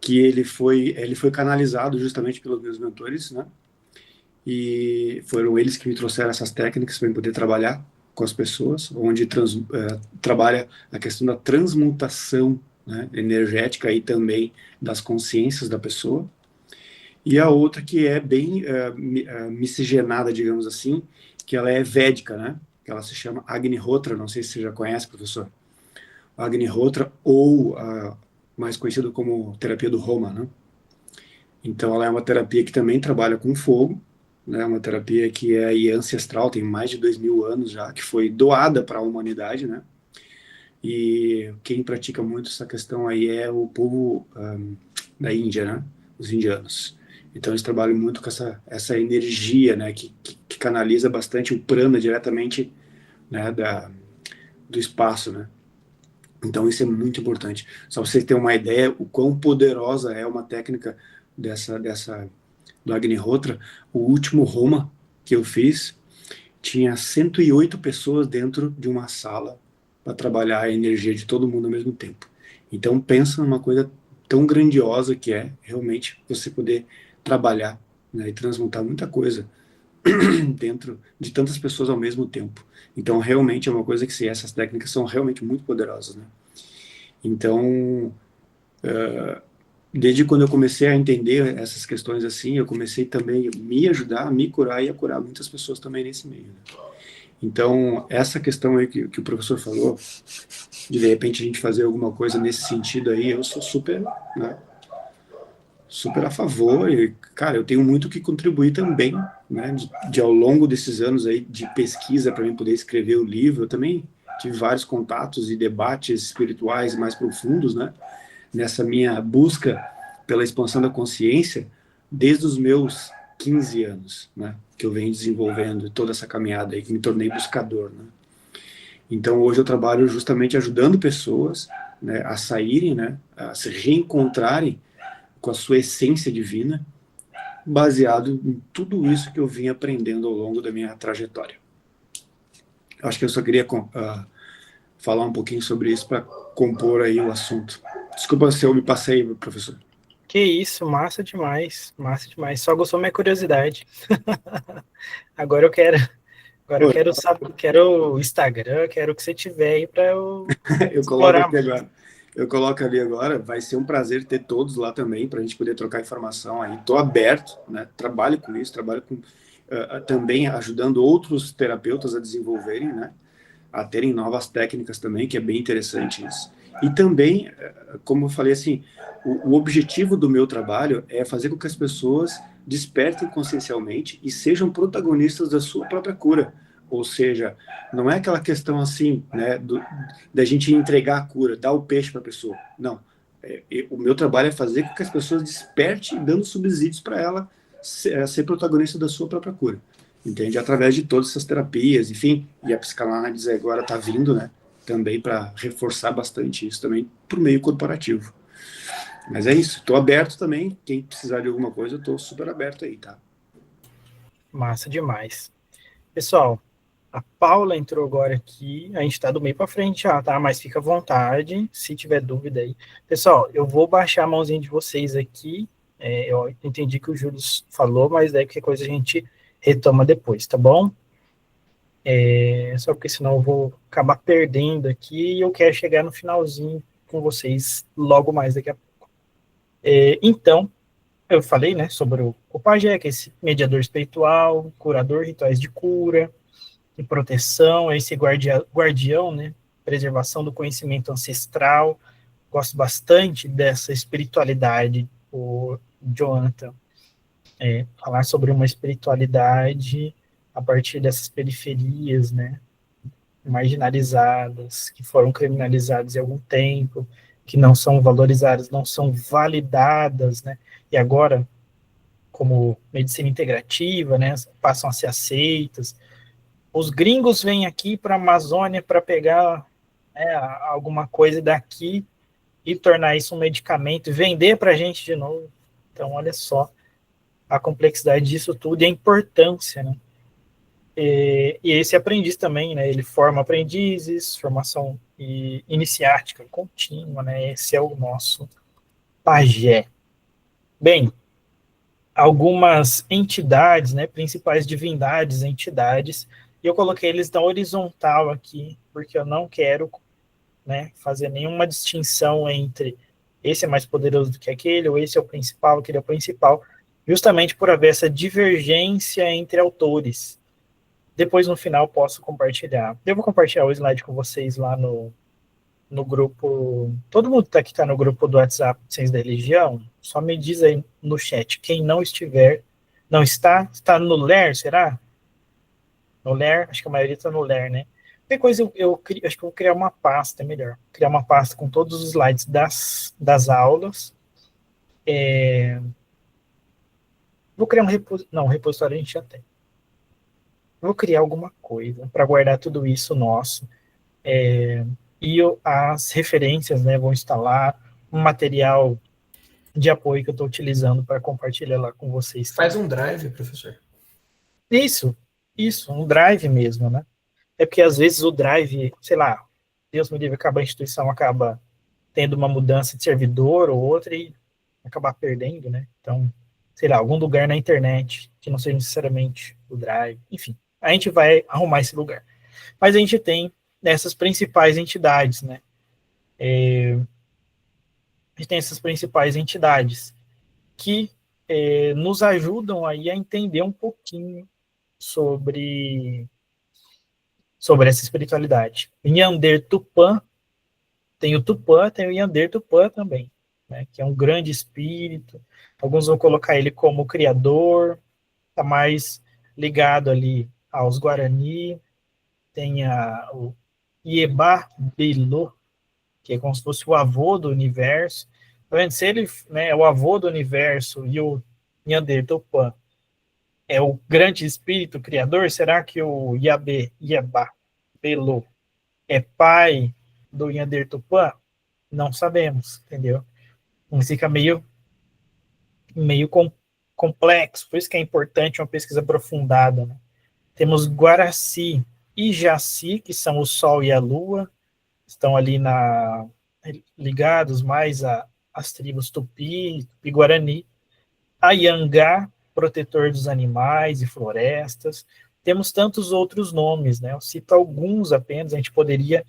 que ele foi canalizado justamente pelos meus mentores, né? E foram eles que me trouxeram essas técnicas para eu poder trabalhar com as pessoas, onde trabalha a questão da transmutação, né, energética e também das consciências da pessoa. E a outra que é bem miscigenada, digamos assim, que ela é védica, né? Que ela se chama Agnihotra, não sei se você já conhece, professor. Agnihotra, ou mais conhecido como terapia do Roma, né? Então ela é uma terapia que também trabalha com fogo, né? Uma terapia que é aí ancestral, tem mais de 2000 anos já, que foi doada para a humanidade, né? E quem pratica muito essa questão aí é o povo da Índia, né? Os indianos. Então eles trabalham muito com essa energia, né, que canaliza bastante o prana diretamente, né, do espaço, né. Então isso é muito importante. Só para vocês terem uma ideia o quão poderosa é uma técnica do Agnihotra. O último Roma que eu fiz tinha 108 pessoas dentro de uma sala para trabalhar a energia de todo mundo ao mesmo tempo. Então pensa numa coisa tão grandiosa que é realmente você poder trabalhar, né, e transmutar muita coisa dentro de tantas pessoas ao mesmo tempo. Então, realmente é uma coisa que, sim, essas técnicas são realmente muito poderosas, né? Então, desde quando eu comecei a entender essas questões assim, eu comecei também a me ajudar, a me curar e a curar muitas pessoas também nesse meio, né? Então, essa questão aí que o professor falou, de repente a gente fazer alguma coisa nesse sentido aí, eu sou super, né, super a favor, e, cara, eu tenho muito que contribuir também, né, de ao longo desses anos aí de pesquisa para mim poder escrever o livro. Eu também tive vários contatos e debates espirituais mais profundos, né, nessa minha busca pela expansão da consciência desde os meus 15 anos, né, que eu venho desenvolvendo toda essa caminhada aí, que me tornei buscador, né. Então hoje eu trabalho justamente ajudando pessoas, né, a saírem, né, a se reencontrarem com a sua essência divina, baseado em tudo isso que eu vim aprendendo ao longo da minha trajetória. Acho que eu só queria falar um pouquinho sobre isso para compor aí o assunto. Desculpa se eu me passei, professor. Que isso, massa demais, massa demais. Só gostou minha curiosidade. Agora eu quero saber, quero o Instagram, quero o que você tiver aí para eu explorar. Eu coloco ali agora, vai ser um prazer ter todos lá também, para a gente poder trocar informação aí. Estou aberto, né? Trabalho com isso, trabalho com também ajudando outros terapeutas a desenvolverem, né? A terem novas técnicas também, que é bem interessante isso. E também, como eu falei assim, o objetivo do meu trabalho é fazer com que as pessoas despertem consciencialmente e sejam protagonistas da sua própria cura. Ou seja, não é aquela questão assim, né, da gente entregar a cura, dar o peixe para a pessoa. Não. O meu trabalho é fazer com que as pessoas despertem, dando subsídios para ela ser protagonista da sua própria cura. Entende? Através de todas essas terapias, enfim, e a psicanálise agora está vindo, né, também para reforçar bastante isso também para o meio corporativo. Mas é isso, estou aberto também, quem precisar de alguma coisa, eu estou super aberto aí, tá? Massa demais. Pessoal, a Paula entrou agora aqui, a gente está do meio para frente já, tá? Mas fica à vontade, se tiver dúvida aí. Pessoal, eu vou baixar a mãozinha de vocês aqui, eu entendi que o Júlio falou, mas daí qualquer coisa a gente retoma depois, tá bom? Só porque senão eu vou acabar perdendo aqui e eu quero chegar no finalzinho com vocês logo mais daqui a pouco. Então, eu falei, né, sobre o Pajé, que é esse mediador espiritual, curador, rituais de cura, e proteção, esse guardião, né? Preservação do conhecimento ancestral. Gosto bastante dessa espiritualidade, o Jonathan. Falar sobre uma espiritualidade a partir dessas periferias, né? Marginalizadas, que foram criminalizadas em algum tempo, que não são valorizadas, não são validadas, né? E agora, como medicina integrativa, né? Passam a ser aceitas. Os gringos vêm aqui para a Amazônia para pegar, né, alguma coisa daqui e tornar isso um medicamento e vender para a gente de novo. Então, olha só a complexidade disso tudo e a importância, né? E esse aprendiz também, né? Ele forma aprendizes, formação iniciática contínua, né? Esse é o nosso pajé. Bem, algumas entidades, né? Principais divindades, entidades, e eu coloquei eles na horizontal aqui, porque eu não quero, né, fazer nenhuma distinção entre esse é mais poderoso do que aquele, ou esse é o principal, aquele é o principal, justamente por haver essa divergência entre autores. Depois, no final, posso compartilhar. Eu vou compartilhar o slide com vocês lá no grupo. Todo mundo que está no grupo do WhatsApp Ciência da Religião, só me diz aí no chat. Quem não estiver, não está? Está no Ler, será? No Ler? Acho que a maioria está no Ler, né? Qualquer coisa, acho que eu vou criar uma pasta, é melhor. Criar uma pasta com todos os slides das aulas. Vou criar um repositório. Não, repositório a gente já tem. Vou criar alguma coisa para guardar tudo isso nosso. E as referências, né, vão instalar um material de apoio que eu estou utilizando para compartilhar lá com vocês. Faz um drive, professor. Isso, um drive mesmo, né? É porque às vezes o drive, sei lá, Deus me livre, a instituição acaba tendo uma mudança de servidor ou outra e acabar perdendo, né? Então, sei lá, algum lugar na internet que não seja necessariamente o drive, enfim, a gente vai arrumar esse lugar. Mas a gente tem essas principais entidades, né? A gente tem essas principais entidades que nos ajudam aí a entender um pouquinho sobre essa espiritualidade. Nhander Tupã, tem o Tupã, tem o Nhander Tupã também, né, que é um grande espírito. Alguns vão colocar ele como criador, está mais ligado ali aos Guarani. Tem o Ieba Belô, que é como se fosse o avô do universo. Se ele, né, é o avô do universo e o Nhander Tupã é o grande espírito criador, será que o Ieba Belô é pai do Nhander Tupã? Não sabemos, entendeu? Fica meio complexo, por isso que é importante uma pesquisa aprofundada, né? Temos Guaraci e Jaci, que são o Sol e a Lua, estão ali ligados mais às tribos Tupi, Tupi-Guarani. Ayangá, protetor dos animais e florestas. Temos tantos outros nomes, né? Eu cito alguns apenas, a gente poderia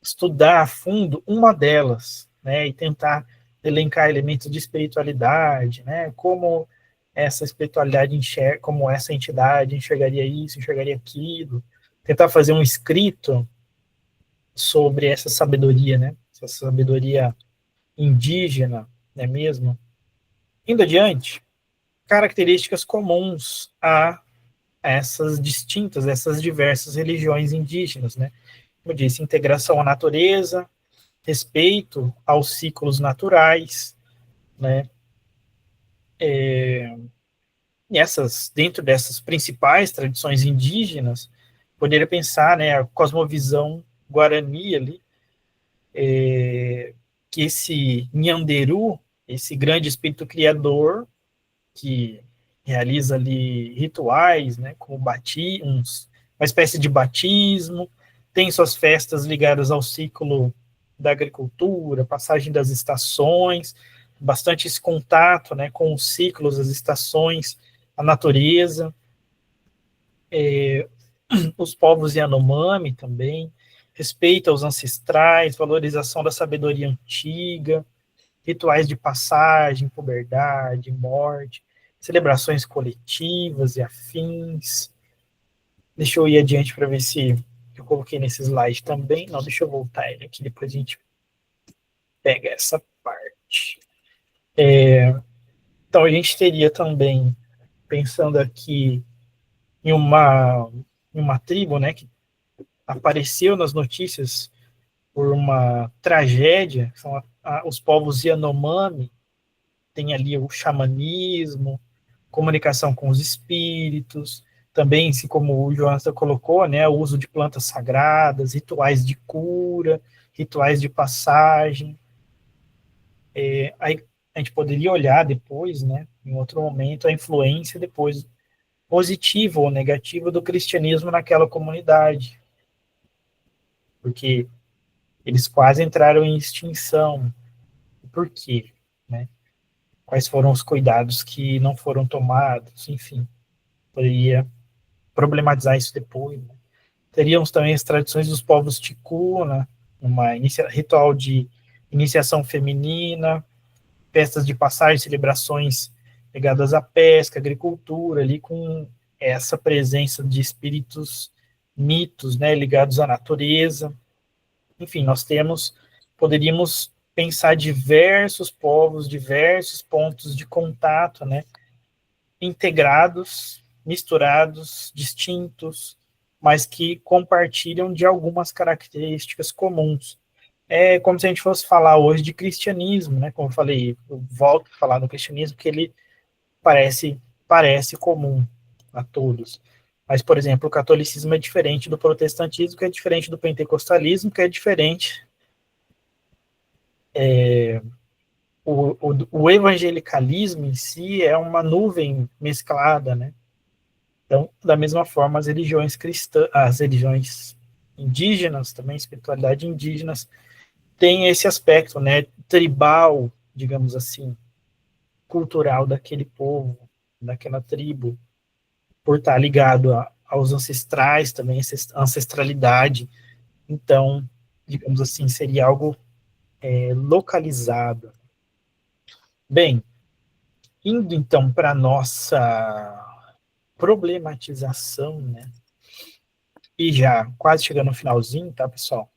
estudar a fundo uma delas, né? E tentar elencar elementos de espiritualidade, né? Como essa espiritualidade enxerga, como essa entidade enxergaria isso, enxergaria aquilo. Tentar fazer um escrito sobre essa sabedoria, né? Essa sabedoria indígena, não é mesmo? Indo adiante, características comuns a essas diversas religiões indígenas, né? Como eu disse, integração à natureza, respeito aos ciclos naturais, né? E dentro dessas principais tradições indígenas, poderia pensar, né, a cosmovisão guarani ali, que esse Nhanderu, esse grande espírito criador, que realiza ali rituais, né, como uma espécie de batismo, tem suas festas ligadas ao ciclo da agricultura, passagem das estações, bastante esse contato, né, com os ciclos, as estações, a natureza. Os povos Yanomami também, respeito aos ancestrais, valorização da sabedoria antiga, rituais de passagem, puberdade, morte, celebrações coletivas e afins. Deixa eu ir adiante para ver se eu coloquei nesse slide também. Não, deixa eu voltar ele aqui, depois a gente pega essa parte. Então, a gente teria também, pensando aqui em uma tribo, né, que apareceu nas notícias por uma tragédia, que são os povos Yanomami, tem ali o xamanismo, comunicação com os espíritos, também, assim como o Jonathan colocou, né, o uso de plantas sagradas, rituais de cura, rituais de passagem. Aí a gente poderia olhar depois, né, em outro momento, a influência depois positiva ou negativa do cristianismo naquela comunidade, porque eles quase entraram em extinção. Por quê? Né? Quais foram os cuidados que não foram tomados? Enfim, poderia problematizar isso depois. Né? Teríamos também as tradições dos povos ticuna, ritual de iniciação feminina, festas de passagem, celebrações ligadas à pesca, agricultura, ali com essa presença de espíritos, mitos, né, ligados à natureza. Enfim, poderíamos pensar diversos povos, diversos pontos de contato, né, integrados, misturados, distintos, mas que compartilham de algumas características comuns. É como se a gente fosse falar hoje de cristianismo, né? Como eu falei, eu volto a falar do cristianismo, que ele parece comum a todos. Mas, por exemplo, o catolicismo é diferente do protestantismo, que é diferente do pentecostalismo, que é diferente. O evangelicalismo em si é uma nuvem mesclada, né? Então, da mesma forma, as religiões cristãs, as religiões indígenas, também espiritualidade indígenas, tem esse aspecto, né, tribal, digamos assim, cultural daquele povo, daquela tribo, por estar ligado aos ancestrais também, ancestralidade. Então, digamos assim, seria algo localizado. Bem, indo então para a nossa problematização, né, e já quase chegando no finalzinho, tá, pessoal?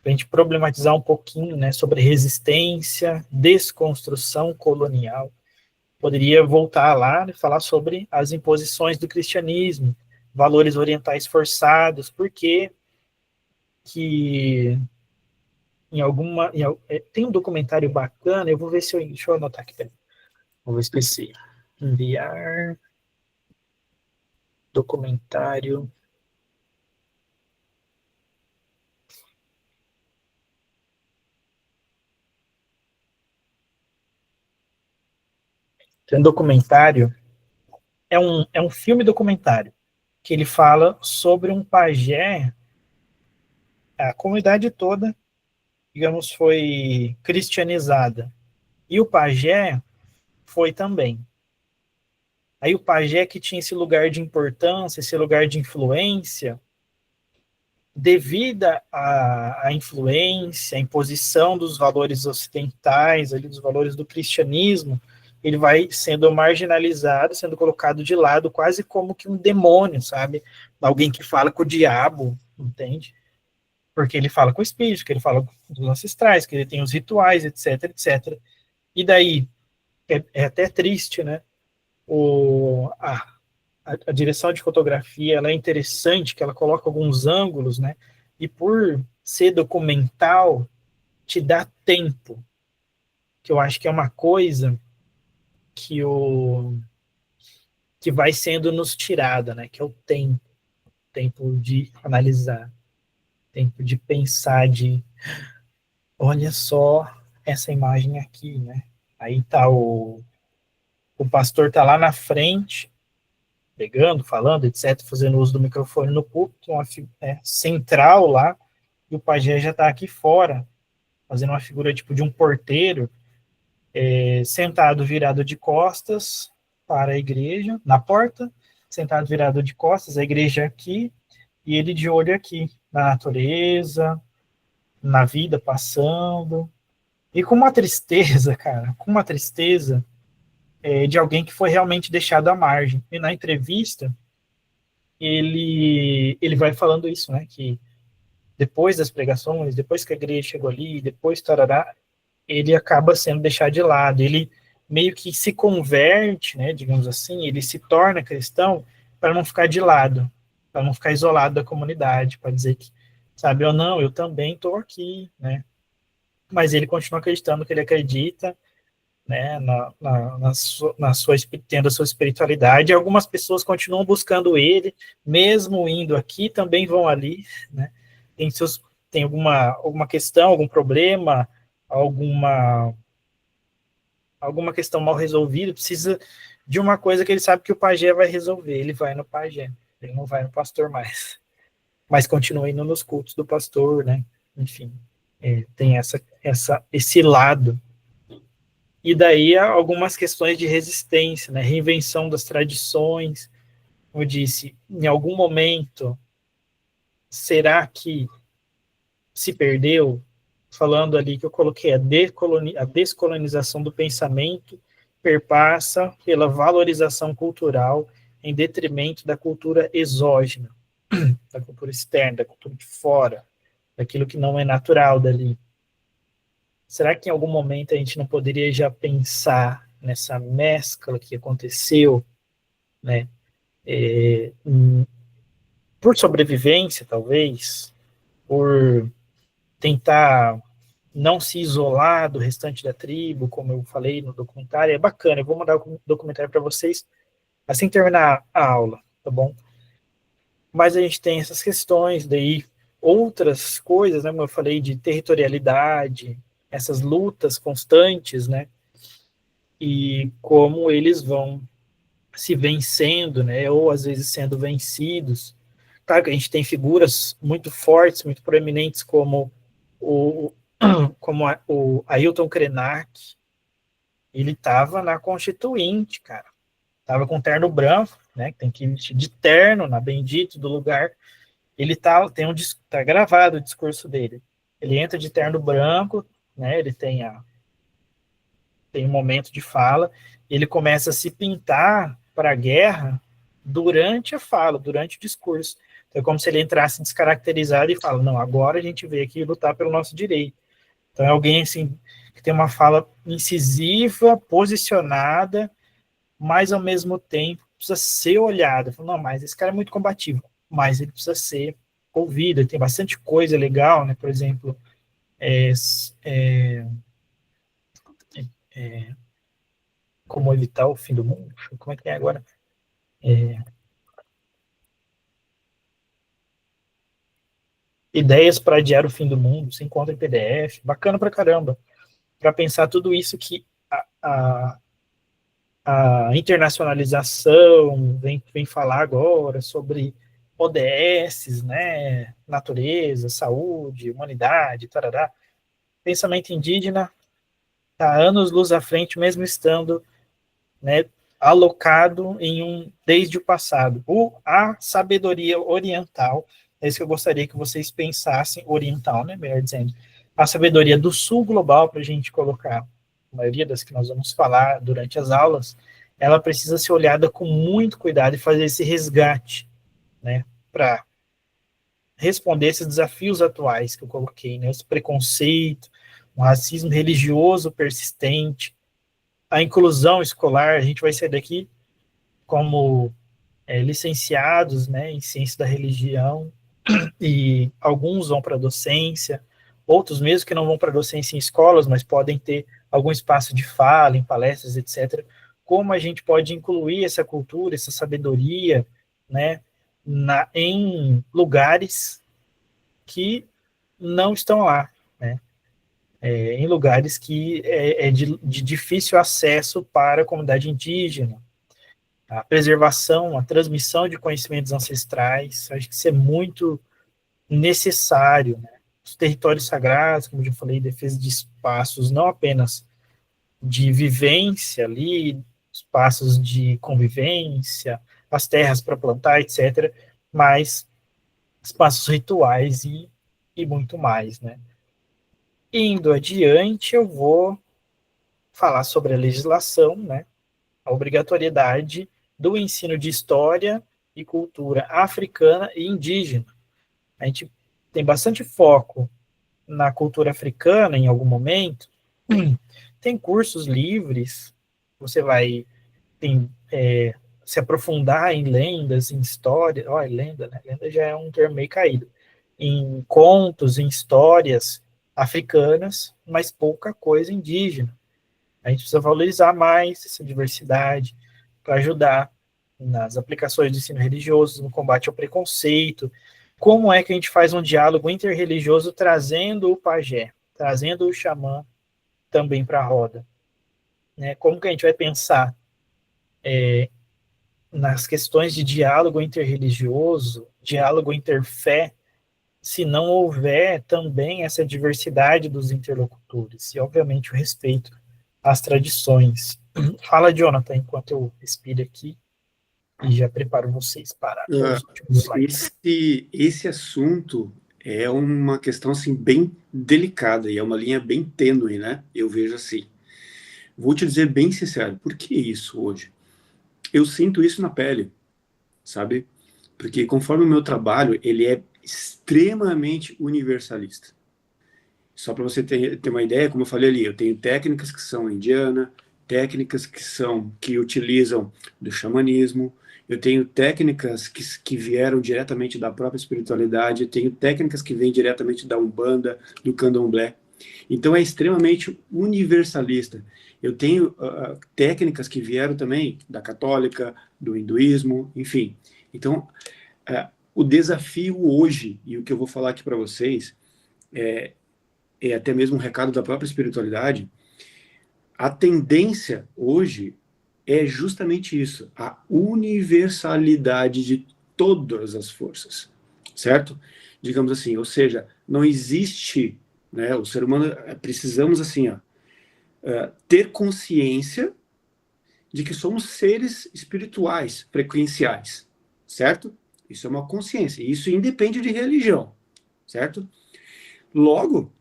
Para a gente problematizar um pouquinho, né, sobre resistência, desconstrução colonial. Poderia voltar lá e falar sobre as imposições do cristianismo, valores orientais forçados, porque que tem um documentário bacana, eu vou ver se deixa eu anotar aqui, vou ver se esqueci. Enviar documentário. Tem um documentário, é um filme documentário, que ele fala sobre um pajé, a comunidade toda, digamos, foi cristianizada. E o pajé foi também. Aí o pajé que tinha esse lugar de importância, esse lugar de influência, devido à influência, à imposição dos valores ocidentais, ali, dos valores do cristianismo, ele vai sendo marginalizado, sendo colocado de lado, quase como que um demônio, sabe? Alguém que fala com o diabo, entende? Porque ele fala com o espírito, que ele fala dos ancestrais, que ele tem os rituais, etc, etc. E daí, é até triste, né? A direção de fotografia ela é interessante, que ela coloca alguns ângulos, né? E por ser documental, te dá tempo, que eu acho que é uma coisa que vai sendo nos tirada, né? Que é o tempo de analisar, tempo de pensar, de olha só essa imagem aqui, né? Aí tá o pastor tá lá na frente, pregando, falando, etc., fazendo uso do microfone no púlpito, uma central lá, e o pajé já está aqui fora, fazendo uma figura tipo de um porteiro, sentado virado de costas para a igreja, na porta, sentado virado de costas, a igreja aqui, e ele de olho aqui, na natureza, na vida passando, e com uma tristeza, cara, com uma tristeza de alguém que foi realmente deixado à margem. E na entrevista, ele vai falando isso, né, que depois das pregações, depois que a igreja chegou ali, depois tarará, ele acaba sendo deixado de lado, ele meio que se converte, né, digamos assim, ele se torna cristão para não ficar de lado, para não ficar isolado da comunidade, para dizer que, sabe, ou não, eu também estou aqui, né, mas ele continua acreditando que ele acredita, né, tendo a sua espiritualidade, e algumas pessoas continuam buscando ele, mesmo indo aqui, também vão ali, né, tem alguma questão, algum problema, alguma questão mal resolvida, precisa de uma coisa que ele sabe que o pajé vai resolver, ele vai no pajé, ele não vai no pastor mais, mas continua indo nos cultos do pastor, né, enfim, tem esse lado. E daí há algumas questões de resistência, né, reinvenção das tradições, como eu disse, em algum momento, será que se perdeu? Falando ali que eu coloquei a descolonização do pensamento perpassa pela valorização cultural em detrimento da cultura exógena, da cultura externa, da cultura de fora, daquilo que não é natural dali. Será que em algum momento a gente não poderia já pensar nessa mescla que aconteceu, né, por sobrevivência, talvez, por tentar não se isolar do restante da tribo, como eu falei no documentário? É bacana, eu vou mandar o documentário para vocês assim que terminar a aula, tá bom? Mas a gente tem essas questões, daí outras coisas, né, como eu falei, de territorialidade, essas lutas constantes, né, e como eles vão se vencendo, né, ou às vezes sendo vencidos. Claro que a gente tem figuras muito fortes, muito proeminentes, como o Ailton Krenak. Ele estava na Constituinte, cara. Tava com terno branco, né, tem que ir de terno na bendito do lugar. Ele tá gravado o discurso dele. Ele entra de terno branco, né, ele tem um momento de fala, ele começa a se pintar para a guerra durante a fala, durante o discurso. Então é como se ele entrasse descaracterizado e fala, não, agora a gente veio aqui lutar pelo nosso direito. Então é alguém assim que tem uma fala incisiva, posicionada, mas ao mesmo tempo precisa ser olhado. Não, mas esse cara é muito combativo, mas ele precisa ser ouvido. Ele tem bastante coisa legal, né? Por exemplo, como evitar o fim do mundo. Como é que é agora? Ideias para adiar o fim do mundo, se encontra em PDF, bacana pra caramba, para pensar tudo isso que a internacionalização vem falar agora sobre ODS, né, natureza, saúde, humanidade, tarará. Pensamento indígena está anos-luz à frente, mesmo estando, né, alocado desde o passado. A sabedoria oriental, é isso que eu gostaria que vocês pensassem, oriental, né, melhor dizendo, a sabedoria do sul global, para a gente colocar, a maioria das que nós vamos falar durante as aulas, ela precisa ser olhada com muito cuidado e fazer esse resgate, né, para responder esses desafios atuais que eu coloquei, né, esse preconceito, um racismo religioso persistente, a inclusão escolar. A gente vai sair daqui como licenciados, né, em ciência da religião, e alguns vão para a docência, outros mesmo que não vão para a docência em escolas, mas podem ter algum espaço de fala, em palestras, etc. Como a gente pode incluir essa cultura, essa sabedoria, né, em lugares que não estão lá, né? Em lugares que é de difícil acesso para a comunidade indígena. A preservação, a transmissão de conhecimentos ancestrais, acho que isso é muito necessário, né? Os territórios sagrados, como eu já falei, defesa de espaços não apenas de vivência ali, espaços de convivência, as terras para plantar, etc., mas espaços rituais e muito mais, né? Indo adiante, eu vou falar sobre a legislação, né? A obrigatoriedade do ensino de história e cultura africana e indígena. A gente tem bastante foco na cultura africana em algum momento. Tem cursos livres, você vai se aprofundar em lendas, em histórias. Olha, lenda, né? Lenda já é um termo meio caído. Em contos, em histórias africanas, mas pouca coisa indígena. A gente precisa valorizar mais essa diversidade para ajudar nas aplicações do ensino religioso, no combate ao preconceito. Como é que a gente faz um diálogo interreligioso trazendo o pajé, trazendo o xamã também para a roda? Né? Como que a gente vai pensar nas questões de diálogo interreligioso, diálogo interfé, se não houver também essa diversidade dos interlocutores e, obviamente, o respeito às tradições. Fala, Jonathan, enquanto eu respiro aqui e já preparo vocês para os últimos slides. Esse assunto é uma questão assim, bem delicada e é uma linha bem tênue, né? Eu vejo assim. Vou te dizer bem sincero, por que isso hoje? Eu sinto isso na pele, sabe? Porque conforme o meu trabalho, ele é extremamente universalista. Só para você ter uma ideia, como eu falei ali, eu tenho técnicas que são indiana, técnicas que utilizam do xamanismo, eu tenho técnicas que vieram diretamente da própria espiritualidade, eu tenho técnicas que vêm diretamente da Umbanda, do Candomblé. Então é extremamente universalista. Eu tenho técnicas que vieram também da católica, do hinduísmo, enfim. Então, o desafio hoje, e o que eu vou falar aqui para vocês, é até mesmo um recado da própria espiritualidade, a tendência hoje é justamente isso, a universalidade de todas as forças, certo? Digamos assim, ou seja, não existe, né, o ser humano, precisamos assim, ter consciência de que somos seres espirituais, frequenciais, certo? Isso é uma consciência, e isso independe de religião, certo? Logo,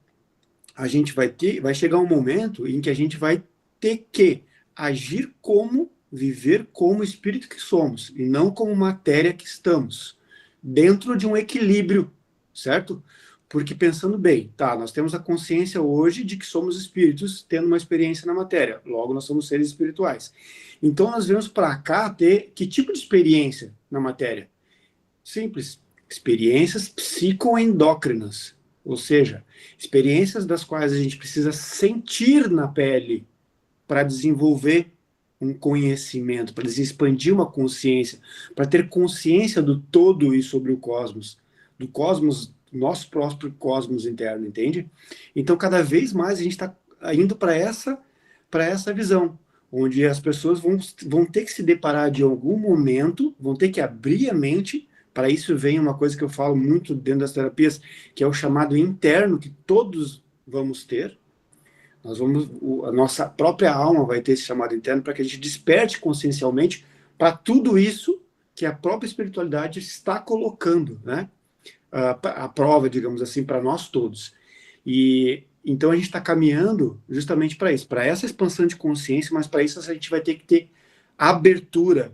a gente vai chegar um momento em que a gente vai ter que agir como, viver como espírito que somos, e não como matéria que estamos, dentro de um equilíbrio, certo? Porque pensando bem, tá, nós temos a consciência hoje de que somos espíritos tendo uma experiência na matéria, logo nós somos seres espirituais. Então nós viemos para cá ter que tipo de experiência na matéria? Simples, experiências psicoendócrinas, ou seja, experiências das quais a gente precisa sentir na pele para desenvolver um conhecimento, para expandir uma consciência, para ter consciência do todo e sobre o cosmos, do cosmos, nosso próprio cosmos interno, entende? Então, cada vez mais a gente está indo para essa visão, onde as pessoas vão ter que se deparar de algum momento, vão ter que abrir a mente. Para isso vem uma coisa que eu falo muito dentro das terapias, que é o chamado interno, que todos vamos ter. A nossa própria alma vai ter esse chamado interno para que a gente desperte consciencialmente para tudo isso que a própria espiritualidade está colocando, né? A prova, digamos assim, para nós todos. E então a gente está caminhando justamente para isso, para essa expansão de consciência, mas para isso a gente vai ter que ter abertura,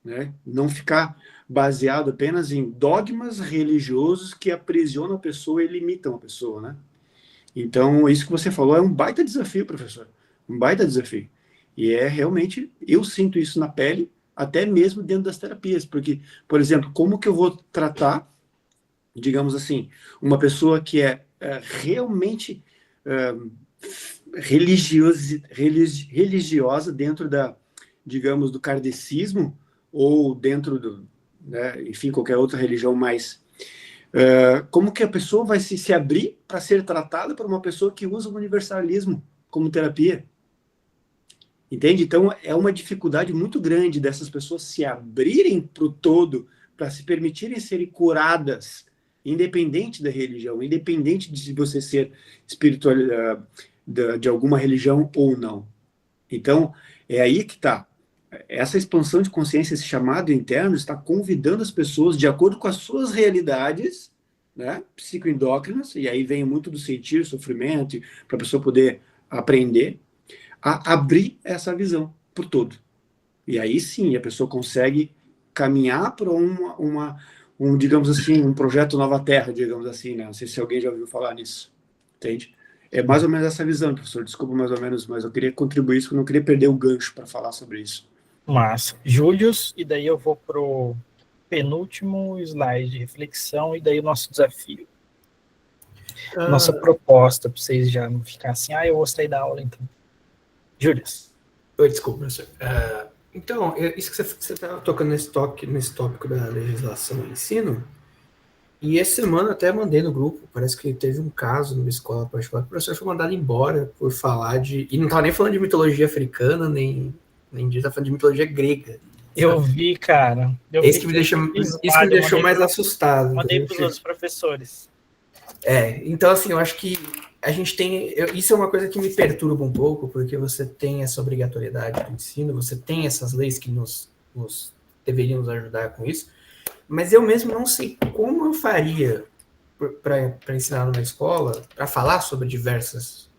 né? Não ficar baseado apenas em dogmas religiosos que aprisionam a pessoa e limitam a pessoa, né? Então, isso que você falou é um baita desafio, professor. Um baita desafio. E é realmente, eu sinto isso na pele, até mesmo dentro das terapias. Porque, por exemplo, como que eu vou tratar, digamos assim, uma pessoa que é realmente religiosa dentro digamos, do kardecismo, ou dentro né, enfim, qualquer outra religião mais. Como que a pessoa vai se abrir para ser tratada por uma pessoa que usa o universalismo como terapia? Entende? Então, é uma dificuldade muito grande dessas pessoas se abrirem para o todo, para se permitirem serem curadas, independente da religião, independente de você ser espiritual, de alguma religião ou não. Então, é aí que está. Essa expansão de consciência, esse chamado interno, está convidando as pessoas, de acordo com as suas realidades, né, psicoendócrinas, e aí vem muito do sentir, sofrimento, para a pessoa poder aprender, a abrir essa visão por todo. E aí sim, a pessoa consegue caminhar para digamos assim, um projeto Nova Terra, digamos assim, né? Não sei se alguém já ouviu falar nisso, entende? É mais ou menos essa visão, professor. Desculpa mais ou menos, mas eu queria contribuir isso, porque eu não queria perder o gancho para falar sobre isso. Massa. Július, e daí eu vou pro penúltimo slide de reflexão, e daí o nosso desafio. Nossa proposta, para vocês já não ficarem assim, eu gostei da aula, então. Július. Oi, desculpa, professor. Então, isso que você está tocando nesse tópico da legislação do ensino, e essa semana até mandei no grupo, parece que teve um caso numa escola particular, que o professor foi mandado embora por falar de... E não estava nem falando de mitologia africana, nem estava falando de mitologia grega. Eu vi, cara. Isso que me deixou mais assustado. Mandei para os outros professores. Então, assim, eu acho que a gente tem... Isso é uma coisa que me perturba um pouco, porque você tem essa obrigatoriedade do ensino, você tem essas leis que deveriam nos ajudar com isso, mas eu mesmo não sei como eu faria para ensinar numa escola, para falar sobre diversas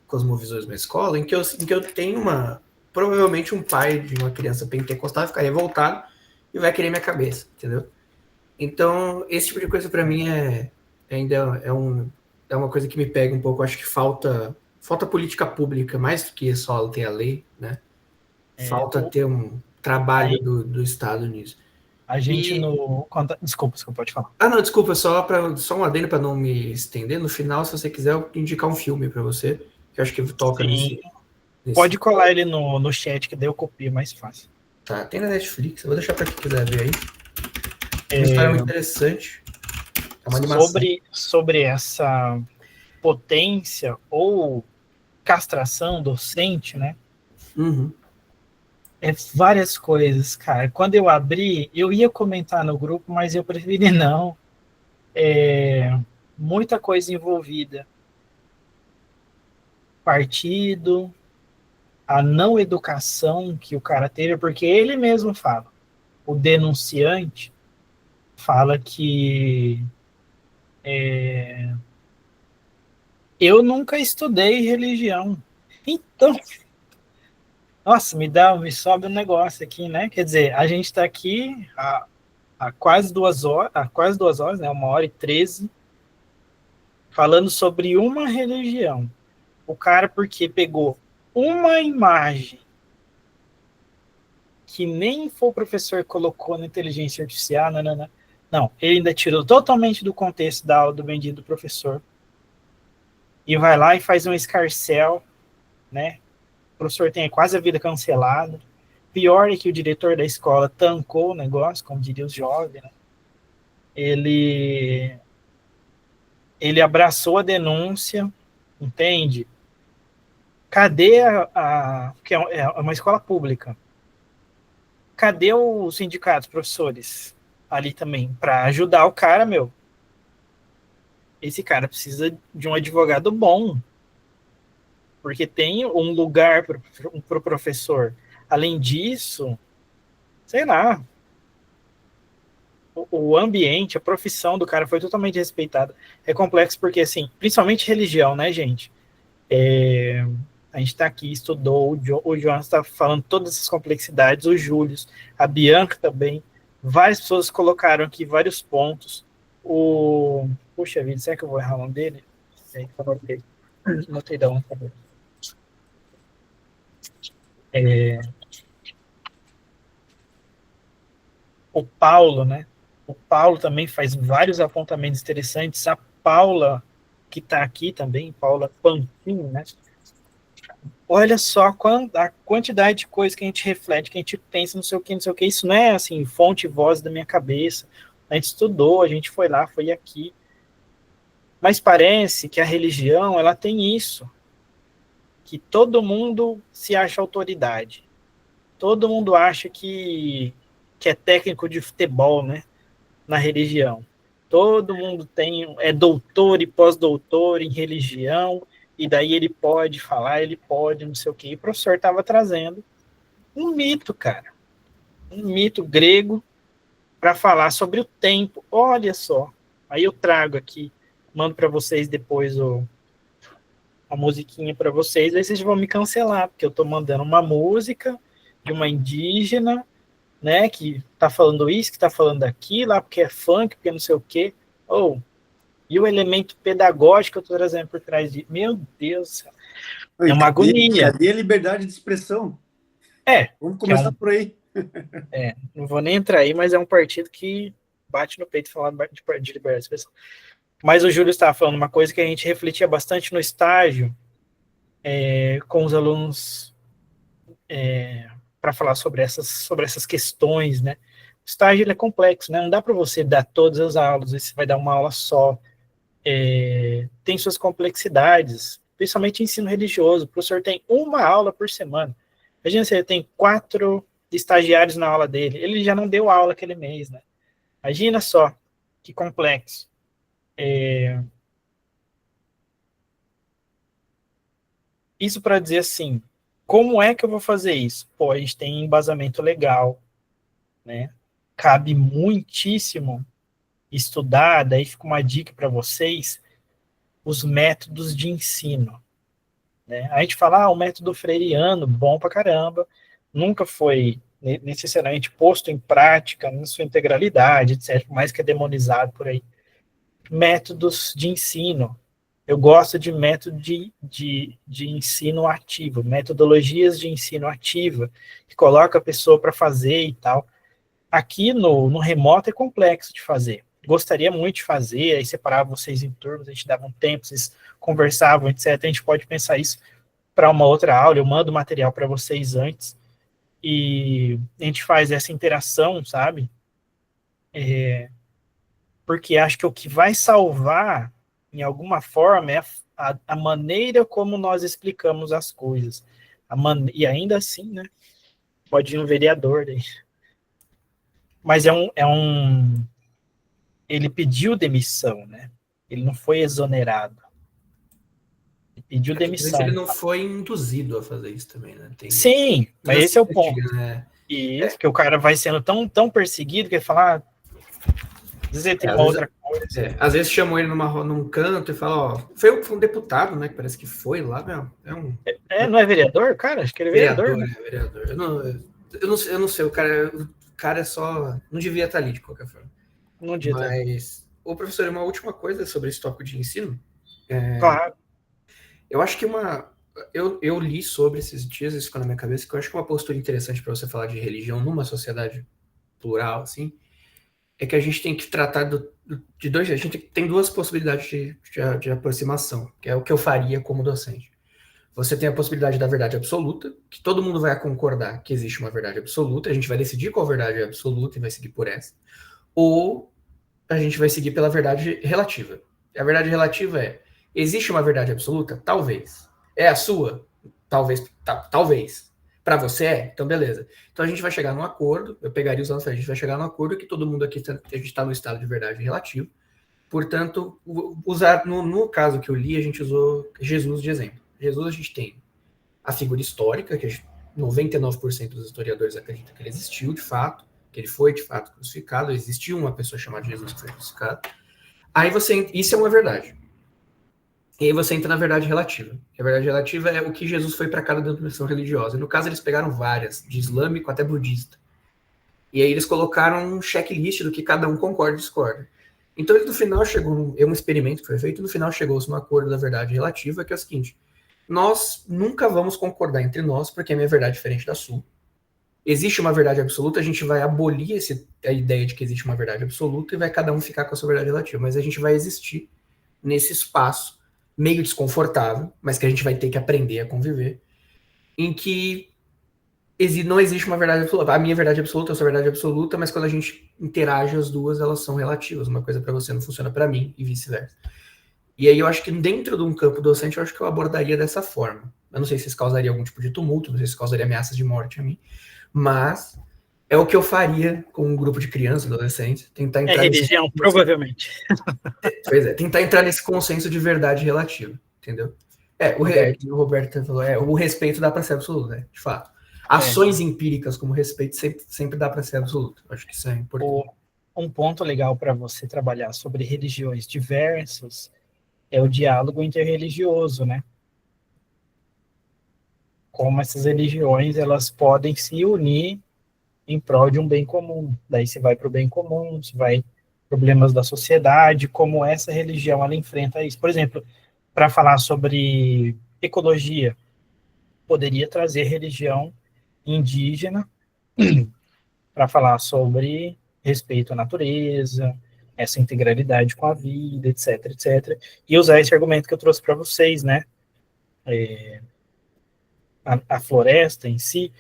cosmovisões numa escola, em que eu tenho provavelmente um pai de uma criança pentecostal vai ficar revoltado e vai querer minha cabeça, entendeu? Então, esse tipo de coisa para mim ainda é uma coisa que me pega um pouco. Acho que falta política pública, mais do que só ter a lei, né? Falta ter um trabalho do Estado nisso. A gente Desculpa, pode falar. Não, desculpa, só um adendo para não me estender. No final, se você quiser, eu indicar um filme para você, que eu acho que toca nesse... Pode colar ele no chat, que daí eu copio mais fácil. Tá, tem na Netflix, eu vou deixar para quem quiser ver aí. É uma história muito interessante. É uma animação. Sobre essa potência ou castração docente, né? Uhum. Várias coisas, cara. Quando eu abri, eu ia comentar no grupo, mas eu preferi não. Muita coisa envolvida. Partido, a não educação que o cara teve, porque ele mesmo fala. O denunciante fala que eu nunca estudei religião. Então, nossa, me sobe um negócio aqui, né? Quer dizer, a gente está aqui há quase 2 horas, né? 1h13, falando sobre uma religião. O cara, porque pegou uma imagem que nem foi o professor que colocou na inteligência artificial, não, ele ainda tirou totalmente do contexto da aula do bendito professor e vai lá e faz um escarcéu, né? O professor tem quase a vida cancelada. Pior é que o diretor da escola tancou o negócio, como diria os jovens, né? Ele abraçou a denúncia, entende? Cadê que é uma escola pública? Cadê os sindicatos, professores, ali também, para ajudar o cara, meu? Esse cara precisa de um advogado bom, porque tem um lugar para o professor. Além disso, sei lá, o ambiente, a profissão do cara foi totalmente respeitada. É complexo porque, assim, principalmente religião, né, gente? A gente está aqui, estudou, o João está falando todas essas complexidades, o Júlio, a Bianca também, várias pessoas colocaram aqui vários pontos. Puxa vida, será que eu vou errar o nome dele? Notei da onde, tá bom. O Paulo, né? O Paulo também faz vários apontamentos interessantes. A Paula, que está aqui também, Paula Pantin, né? Olha só a quantidade de coisas que a gente reflete, que a gente pensa, não sei o que. Isso não é, assim, fonte e voz da minha cabeça. A gente estudou, a gente foi lá, foi aqui. Mas parece que a religião, ela tem isso. Que todo mundo se acha autoridade. Todo mundo acha que é técnico de futebol, né? Na religião. Todo mundo é doutor e pós-doutor em religião, e daí ele pode falar, ele pode, não sei o quê. E o professor estava trazendo um mito, cara. Um mito grego para falar sobre o tempo. Olha só. Aí eu trago aqui, mando para vocês depois a musiquinha para vocês, aí vocês vão me cancelar, porque eu estou mandando uma música de uma indígena né, que tá falando isso, que tá falando aquilo, lá porque é funk, porque não sei o quê. Ou, e o elemento pedagógico que eu tô trazendo por trás de... Meu Deus do céu. É Oi, uma agonia. cadê a liberdade de expressão? É, Vamos que é começar por aí. não vou nem entrar aí, mas é um partido que bate no peito e fala de liberdade de expressão. Mas o Júlio estava falando uma coisa que a gente refletia bastante no estágio, com os alunos, para falar sobre essas questões, né? O estágio ele é complexo, né? Não dá para você dar todas as aulas, você vai dar uma aula só. Tem suas complexidades, principalmente ensino religioso. O professor tem uma aula por semana. Imagina se ele tem 4 estagiários na aula dele, ele já não deu aula aquele mês, né? Imagina só que complexo. Isso para dizer assim, como é que eu vou fazer isso? Pô, a gente tem embasamento legal, né? Cabe muitíssimo estudar, daí fica uma dica para vocês, os métodos de ensino, né? A gente fala, o método freiriano, bom pra caramba, nunca foi necessariamente posto em prática na sua integralidade, etc., mais que é demonizado por aí. Métodos de ensino. Eu gosto de método de ensino ativo, metodologias de ensino ativa, que coloca a pessoa para fazer e tal. Aqui no remoto é complexo de fazer. Gostaria muito de fazer, aí separava vocês em turmas, a gente dava um tempo, vocês conversavam, etc. A gente pode pensar isso para uma outra aula, eu mando material para vocês antes, e a gente faz essa interação, sabe? Porque acho que o que vai salvar, em alguma forma, é a maneira como nós explicamos as coisas. E ainda assim, né? Pode ir um vereador daí. Mas ele pediu demissão, né? Ele não foi exonerado. Ele pediu Talvez ele demissão. não foi induzido a fazer isso também, né? Tem Sim, mas esse é o ponto. né? E isso, que o cara vai sendo tão perseguido que ele fala, às vezes ele tem uma outra coisa. Às vezes chamam ele num canto e fala, ó, foi um deputado, né, que parece que foi lá, meu, não é vereador, cara? Acho que ele é vereador, né? Vereador. Eu não sei, o cara é só, não devia estar ali de qualquer forma. Não devia estar. Mas, ô professor, uma última coisa sobre esse tópico de ensino. Claro. Eu acho que eu li sobre esses dias, isso ficou na minha cabeça, que eu acho que uma postura interessante para você falar de religião numa sociedade plural, assim, é que a gente tem que tratar de dois. A gente tem duas possibilidades de aproximação, que é o que eu faria como docente. Você tem a possibilidade da verdade absoluta, que todo mundo vai concordar que existe uma verdade absoluta, a gente vai decidir qual verdade é absoluta e vai seguir por essa. Ou a gente vai seguir pela verdade relativa. A verdade relativa é: existe uma verdade absoluta? Talvez. É a sua? Talvez. Talvez. Para você é? Então, beleza. Então, a gente vai chegar num acordo. Eu pegaria os anos, a gente vai chegar num acordo que todo mundo aqui, a gente está no estado de verdade relativa. Portanto, usar no caso que eu li, a gente usou Jesus de exemplo. Jesus, a gente tem a figura histórica, que 99% dos historiadores acreditam que ele existiu, de fato, que ele foi, de fato, crucificado. Existiu uma pessoa chamada Jesus que foi crucificado. Aí isso é uma verdade. E aí você entra na verdade relativa. E a verdade relativa é o que Jesus foi para cada denominação religiosa. E no caso, eles pegaram várias, de islâmico até budista. E aí eles colocaram um checklist do que cada um concorda e discorda. Então, no final chegou, um experimento que foi feito, e no final chegou-se um acordo da verdade relativa, que é o seguinte: nós nunca vamos concordar entre nós, porque a minha verdade é diferente da sua. Existe uma verdade absoluta, a gente vai abolir a ideia de que existe uma verdade absoluta e vai cada um ficar com a sua verdade relativa. Mas a gente vai existir nesse espaço meio desconfortável, mas que a gente vai ter que aprender a conviver, em que não existe uma verdade absoluta. A minha verdade absoluta, a sua verdade absoluta, mas quando a gente interage as duas, elas são relativas. Uma coisa para você não funciona para mim e vice-versa. E aí eu acho que dentro de um campo docente, eu acho que eu abordaria dessa forma. Eu não sei se isso causaria algum tipo de tumulto, não sei se causaria ameaças de morte a mim, mas é o que eu faria com um grupo de crianças, adolescentes, tentar entrar religião, provavelmente. Pois é, tentar entrar nesse consenso de verdade relativa, entendeu? O Roberto falou, o respeito dá para ser absoluto, né? De fato. Ações empíricas como respeito sempre dá para ser absoluto. Acho que isso é importante. Um ponto legal para você trabalhar sobre religiões diversas é o diálogo interreligioso, né? Como essas religiões elas podem se unir em prol de um bem comum. Daí você vai para o bem comum, você vai problemas da sociedade, como essa religião ela enfrenta isso. Por exemplo, para falar sobre ecologia, poderia trazer religião indígena para falar sobre respeito à natureza, essa integralidade com a vida, etc, etc. E usar esse argumento que eu trouxe para vocês, né? A floresta em si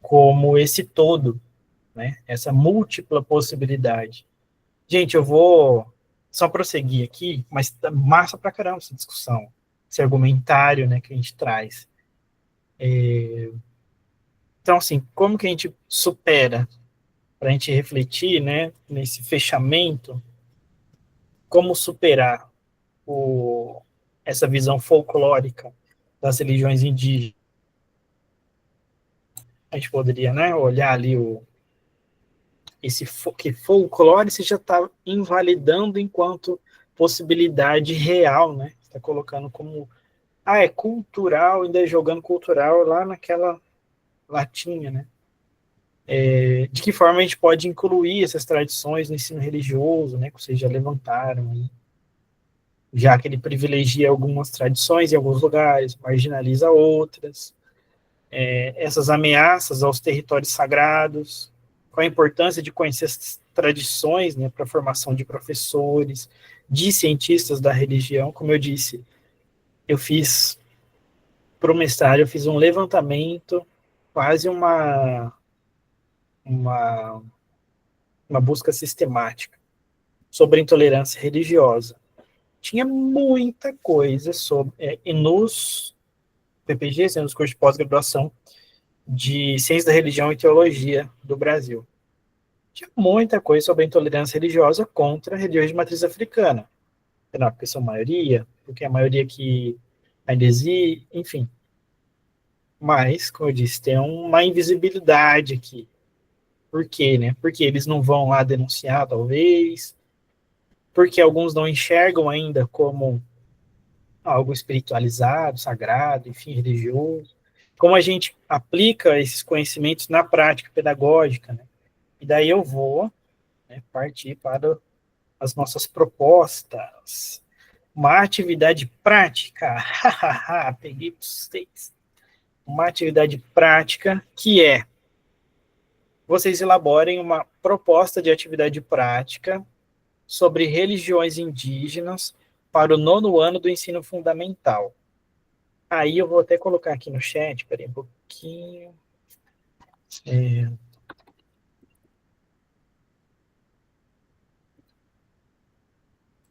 como esse todo, né? Essa múltipla possibilidade. Gente, eu vou só prosseguir aqui, mas tá massa pra caramba essa discussão, esse argumentário, né, que a gente traz. Então, assim, como que a gente supera, para a gente refletir, né, nesse fechamento, como superar essa visão folclórica das religiões indígenas? A gente poderia, né, olhar ali que folclore você já está invalidando enquanto possibilidade real, né? Está colocando como é cultural, ainda jogando cultural lá naquela latinha, né? De que forma a gente pode incluir essas tradições no ensino religioso, né? Que vocês já levantaram aí, já que ele privilegia algumas tradições em alguns lugares, marginaliza outras. Essas ameaças aos territórios sagrados, qual a importância de conhecer as tradições, né, para a formação de professores, de cientistas da religião. Como eu disse, eu fiz, para o mestrado, eu fiz um levantamento, quase uma busca sistemática sobre a intolerância religiosa. Tinha muita coisa sobre, e nos PPGs, né, nos cursos de pós-graduação, de Ciência da Religião e Teologia do Brasil. Tinha muita coisa sobre a intolerância religiosa contra religiões de matriz africana. Não, porque são maioria, porque a maioria que ainda existe, enfim. Mas, como eu disse, tem uma invisibilidade aqui. Por quê, né? Porque eles não vão lá denunciar, talvez. Porque alguns não enxergam ainda como algo espiritualizado, sagrado, enfim, religioso. Como a gente aplica esses conhecimentos na prática pedagógica, né? E daí eu vou, né, partir para as nossas propostas. Uma atividade prática, peguei para vocês. Uma atividade prática que vocês elaborem uma proposta de atividade prática sobre religiões indígenas para o 9º ano do ensino fundamental. Aí eu vou até colocar aqui no chat, peraí um pouquinho.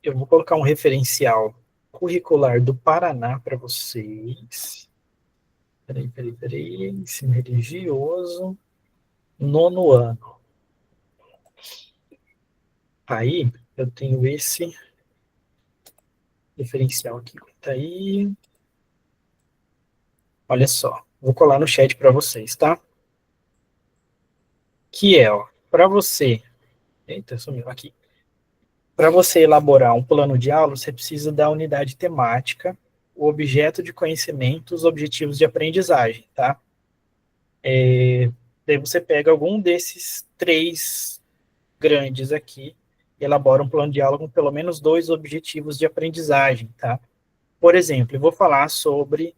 Eu vou colocar um referencial curricular do Paraná para vocês. Peraí. Ensino religioso, 9º ano. Aí, eu tenho esse referencial aqui. Tá aí. Olha só. Vou colar no chat para vocês, tá? Que para você... Eita, sumiu aqui. Para você elaborar um plano de aula, você precisa da unidade temática, o objeto de conhecimento, os objetivos de aprendizagem, tá? Daí você pega algum desses 3 grandes aqui, e elabora um plano de aula com pelo menos 2 objetivos de aprendizagem, tá? Por exemplo, eu vou falar sobre,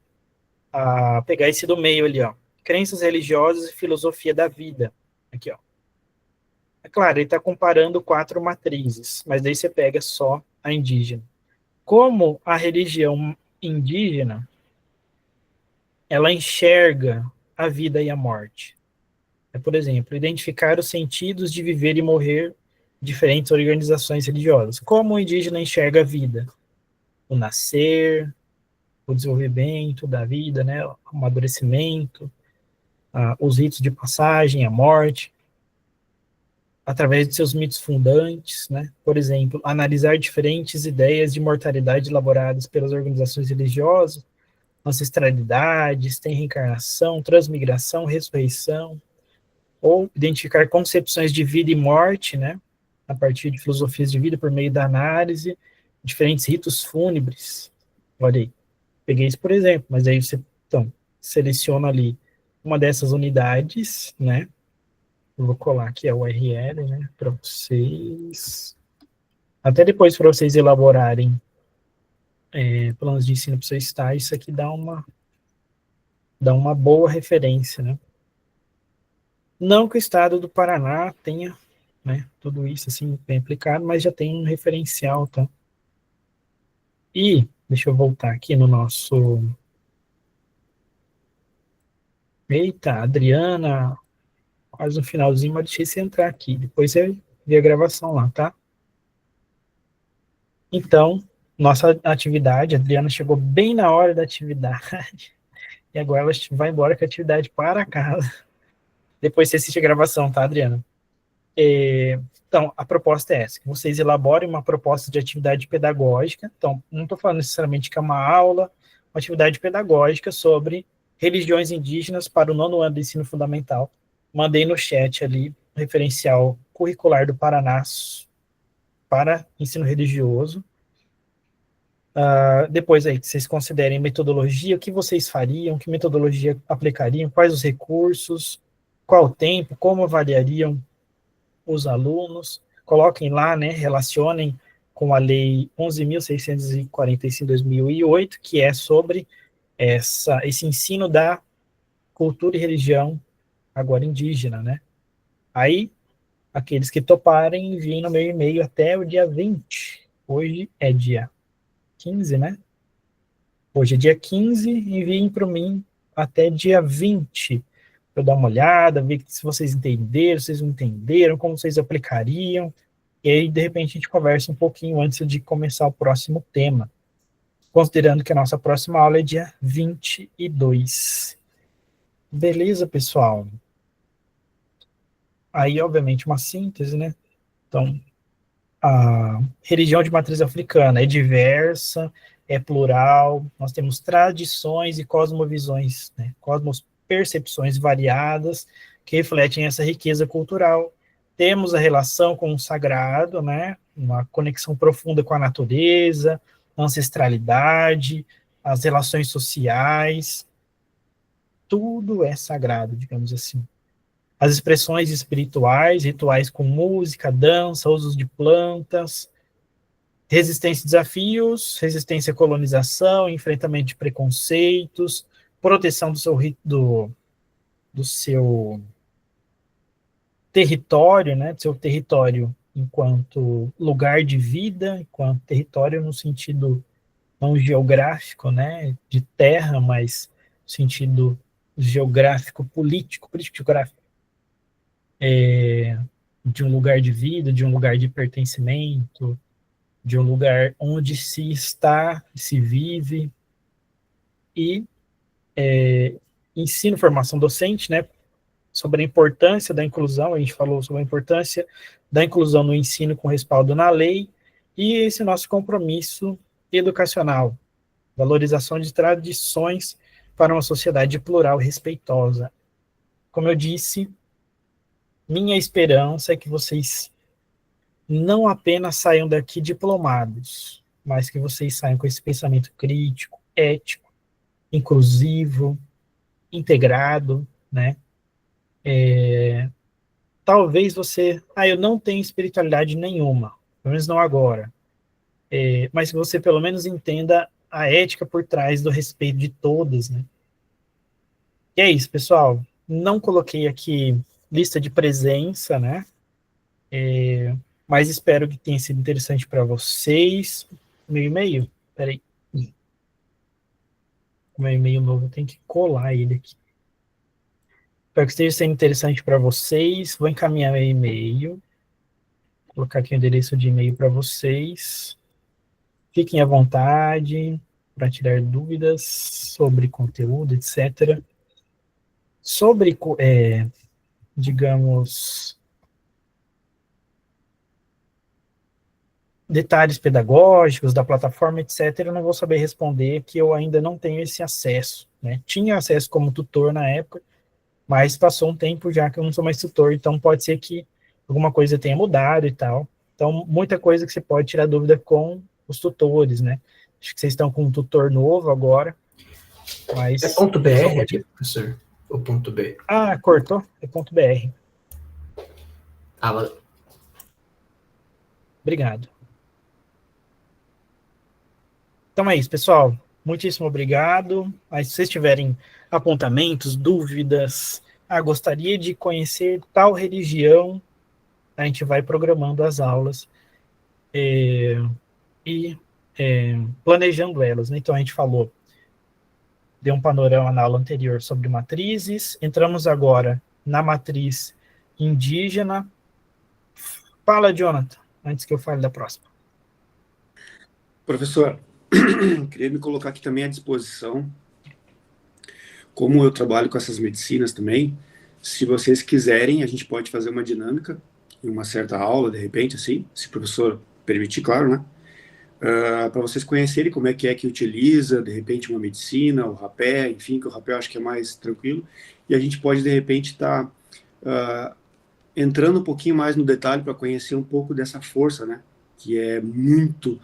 pegar esse do meio ali, crenças religiosas e filosofia da vida. Aqui, É claro, ele está comparando 4 matrizes, mas daí você pega só a indígena. Como a religião indígena, ela enxerga a vida e a morte. Por exemplo, identificar os sentidos de viver e morrer diferentes organizações religiosas. Como o indígena enxerga a vida? O nascer, o desenvolvimento da vida, né? O amadurecimento, os ritos de passagem, a morte, através de seus mitos fundantes, né? Por exemplo, analisar diferentes ideias de mortalidade elaboradas pelas organizações religiosas, ancestralidades, tem reencarnação, transmigração, ressurreição, ou identificar concepções de vida e morte, né? A partir de filosofias de vida por meio da análise, diferentes ritos fúnebres. Olha aí, peguei isso por exemplo, mas aí você, então, seleciona ali uma dessas unidades, né? Eu vou colar aqui a URL, né, para vocês. Até depois para vocês elaborarem planos de ensino para o seu estado, isso aqui dá uma boa referência, né? Não que o estado do Paraná tenha, né, tudo isso assim bem aplicado, mas já tem um referencial, tá? E deixa eu voltar aqui no nosso... Eita, Adriana, quase no finalzinho, mas deixei você entrar aqui. Depois você vê a gravação lá, tá? Então, nossa atividade, a Adriana chegou bem na hora da atividade, e agora ela vai embora com a atividade para casa. Depois você assiste a gravação, tá, Adriana? Então, a proposta é essa, que vocês elaborem uma proposta de atividade pedagógica. Então, não estou falando necessariamente que é uma aula, uma atividade pedagógica sobre religiões indígenas para o 9º ano do ensino fundamental. Mandei no chat ali o referencial curricular do Paraná para ensino religioso. Depois aí que vocês considerem metodologia, o que vocês fariam, que metodologia aplicariam, quais os recursos, qual o tempo, como avaliariam os alunos, coloquem lá, né, relacionem com a Lei 11.645 de 2008, que é sobre esse ensino da cultura e religião agora indígena, né? Aí, aqueles que toparem, enviem no meu e-mail até o dia 20. Hoje é dia 15, né? Hoje é dia 15, enviem para mim até dia 20, para eu dar uma olhada, ver se vocês entenderam, se vocês não entenderam, como vocês aplicariam, e aí, de repente, a gente conversa um pouquinho antes de começar o próximo tema, considerando que a nossa próxima aula é dia 22. Beleza, pessoal? Aí, obviamente, uma síntese, né? Então, a religião de matriz africana é diversa, é plural, nós temos tradições e cosmovisões, né? Cosmopercepções variadas que refletem essa riqueza cultural. Temos a relação com o sagrado, né? Uma conexão profunda com a natureza, ancestralidade, as relações sociais, tudo é sagrado, digamos assim. As expressões espirituais, rituais com música, dança, usos de plantas, resistência a desafios, resistência à colonização, enfrentamento de preconceitos, proteção do seu território, né, do seu território enquanto lugar de vida, enquanto território no sentido não geográfico, né, de terra, mas no sentido geográfico, político-geográfico, de um lugar de vida, de um lugar de pertencimento, de um lugar onde se está, se vive, e ensino, formação docente, né, sobre a importância da inclusão, a gente falou sobre a importância da inclusão no ensino com respaldo na lei, e esse nosso compromisso educacional, valorização de tradições para uma sociedade plural e respeitosa. Como eu disse, minha esperança é que vocês não apenas saiam daqui diplomados, mas que vocês saiam com esse pensamento crítico, ético, inclusivo, integrado, né? Talvez você... eu não tenho espiritualidade nenhuma, pelo menos não agora, mas que você pelo menos entenda a ética por trás do respeito de todas, né? E é isso, pessoal. Não coloquei aqui lista de presença, né? Mas espero que tenha sido interessante para vocês. Meu e-mail? Peraí. O meu e-mail novo, eu tenho que colar ele aqui. Espero que esteja sendo interessante para vocês. Vou encaminhar meu e-mail. Vou colocar aqui o endereço de e-mail para vocês. Fiquem à vontade para tirar dúvidas sobre conteúdo, etc. Sobre, digamos, detalhes pedagógicos da plataforma, etc., eu não vou saber responder, que eu ainda não tenho esse acesso, né? Tinha acesso como tutor na época, mas passou um tempo já que eu não sou mais tutor, então pode ser que alguma coisa tenha mudado e tal. Então, muita coisa que você pode tirar dúvida com os tutores, né? Acho que vocês estão com um tutor novo agora, mas... É .br aqui, professor? Ou .b? Cortou? É .br. Valeu. Obrigado. Então é isso, pessoal. Muitíssimo obrigado. Aí, se vocês tiverem apontamentos, dúvidas, gostaria de conhecer tal religião, a gente vai programando as aulas e planejando elas, né? Então a gente falou, deu um panorama na aula anterior sobre matrizes, entramos agora na matriz indígena. Fala, Jonathan, antes que eu fale da próxima. Professor, queria me colocar aqui também à disposição. Como eu trabalho com essas medicinas também, se vocês quiserem, a gente pode fazer uma dinâmica em uma certa aula, de repente, assim, se o professor permitir, claro, né? Para vocês conhecerem como é que utiliza, de repente, uma medicina, o rapé, enfim, que o rapé eu acho que é mais tranquilo, e a gente pode, de repente, estar entrando um pouquinho mais no detalhe para conhecer um pouco dessa força, né? Que é muito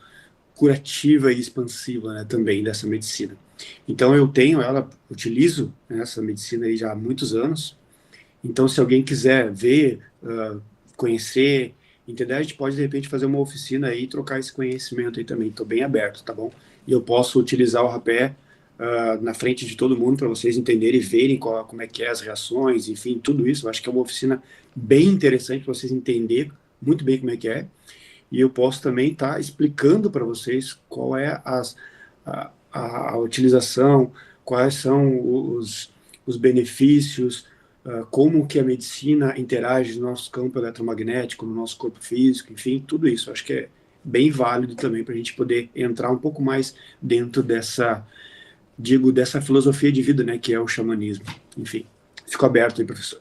curativa e expansiva, né, também dessa medicina. Então eu tenho ela, utilizo essa medicina aí já há muitos anos. Então se alguém quiser ver, conhecer, entender, a gente pode de repente fazer uma oficina aí e trocar esse conhecimento aí também. Estou bem aberto, tá bom? E eu posso utilizar o rapé na frente de todo mundo para vocês entenderem e verem como é que é as reações, enfim, tudo isso. Eu acho que é uma oficina bem interessante para vocês entenderem muito bem como é que é. E eu posso também estar explicando para vocês qual é a utilização, quais são os benefícios, como que a medicina interage no nosso campo eletromagnético, no nosso corpo físico, enfim, tudo isso. Eu acho que é bem válido também para a gente poder entrar um pouco mais dentro dessa filosofia de vida, né, que é o xamanismo. Enfim, fico aberto aí, professor.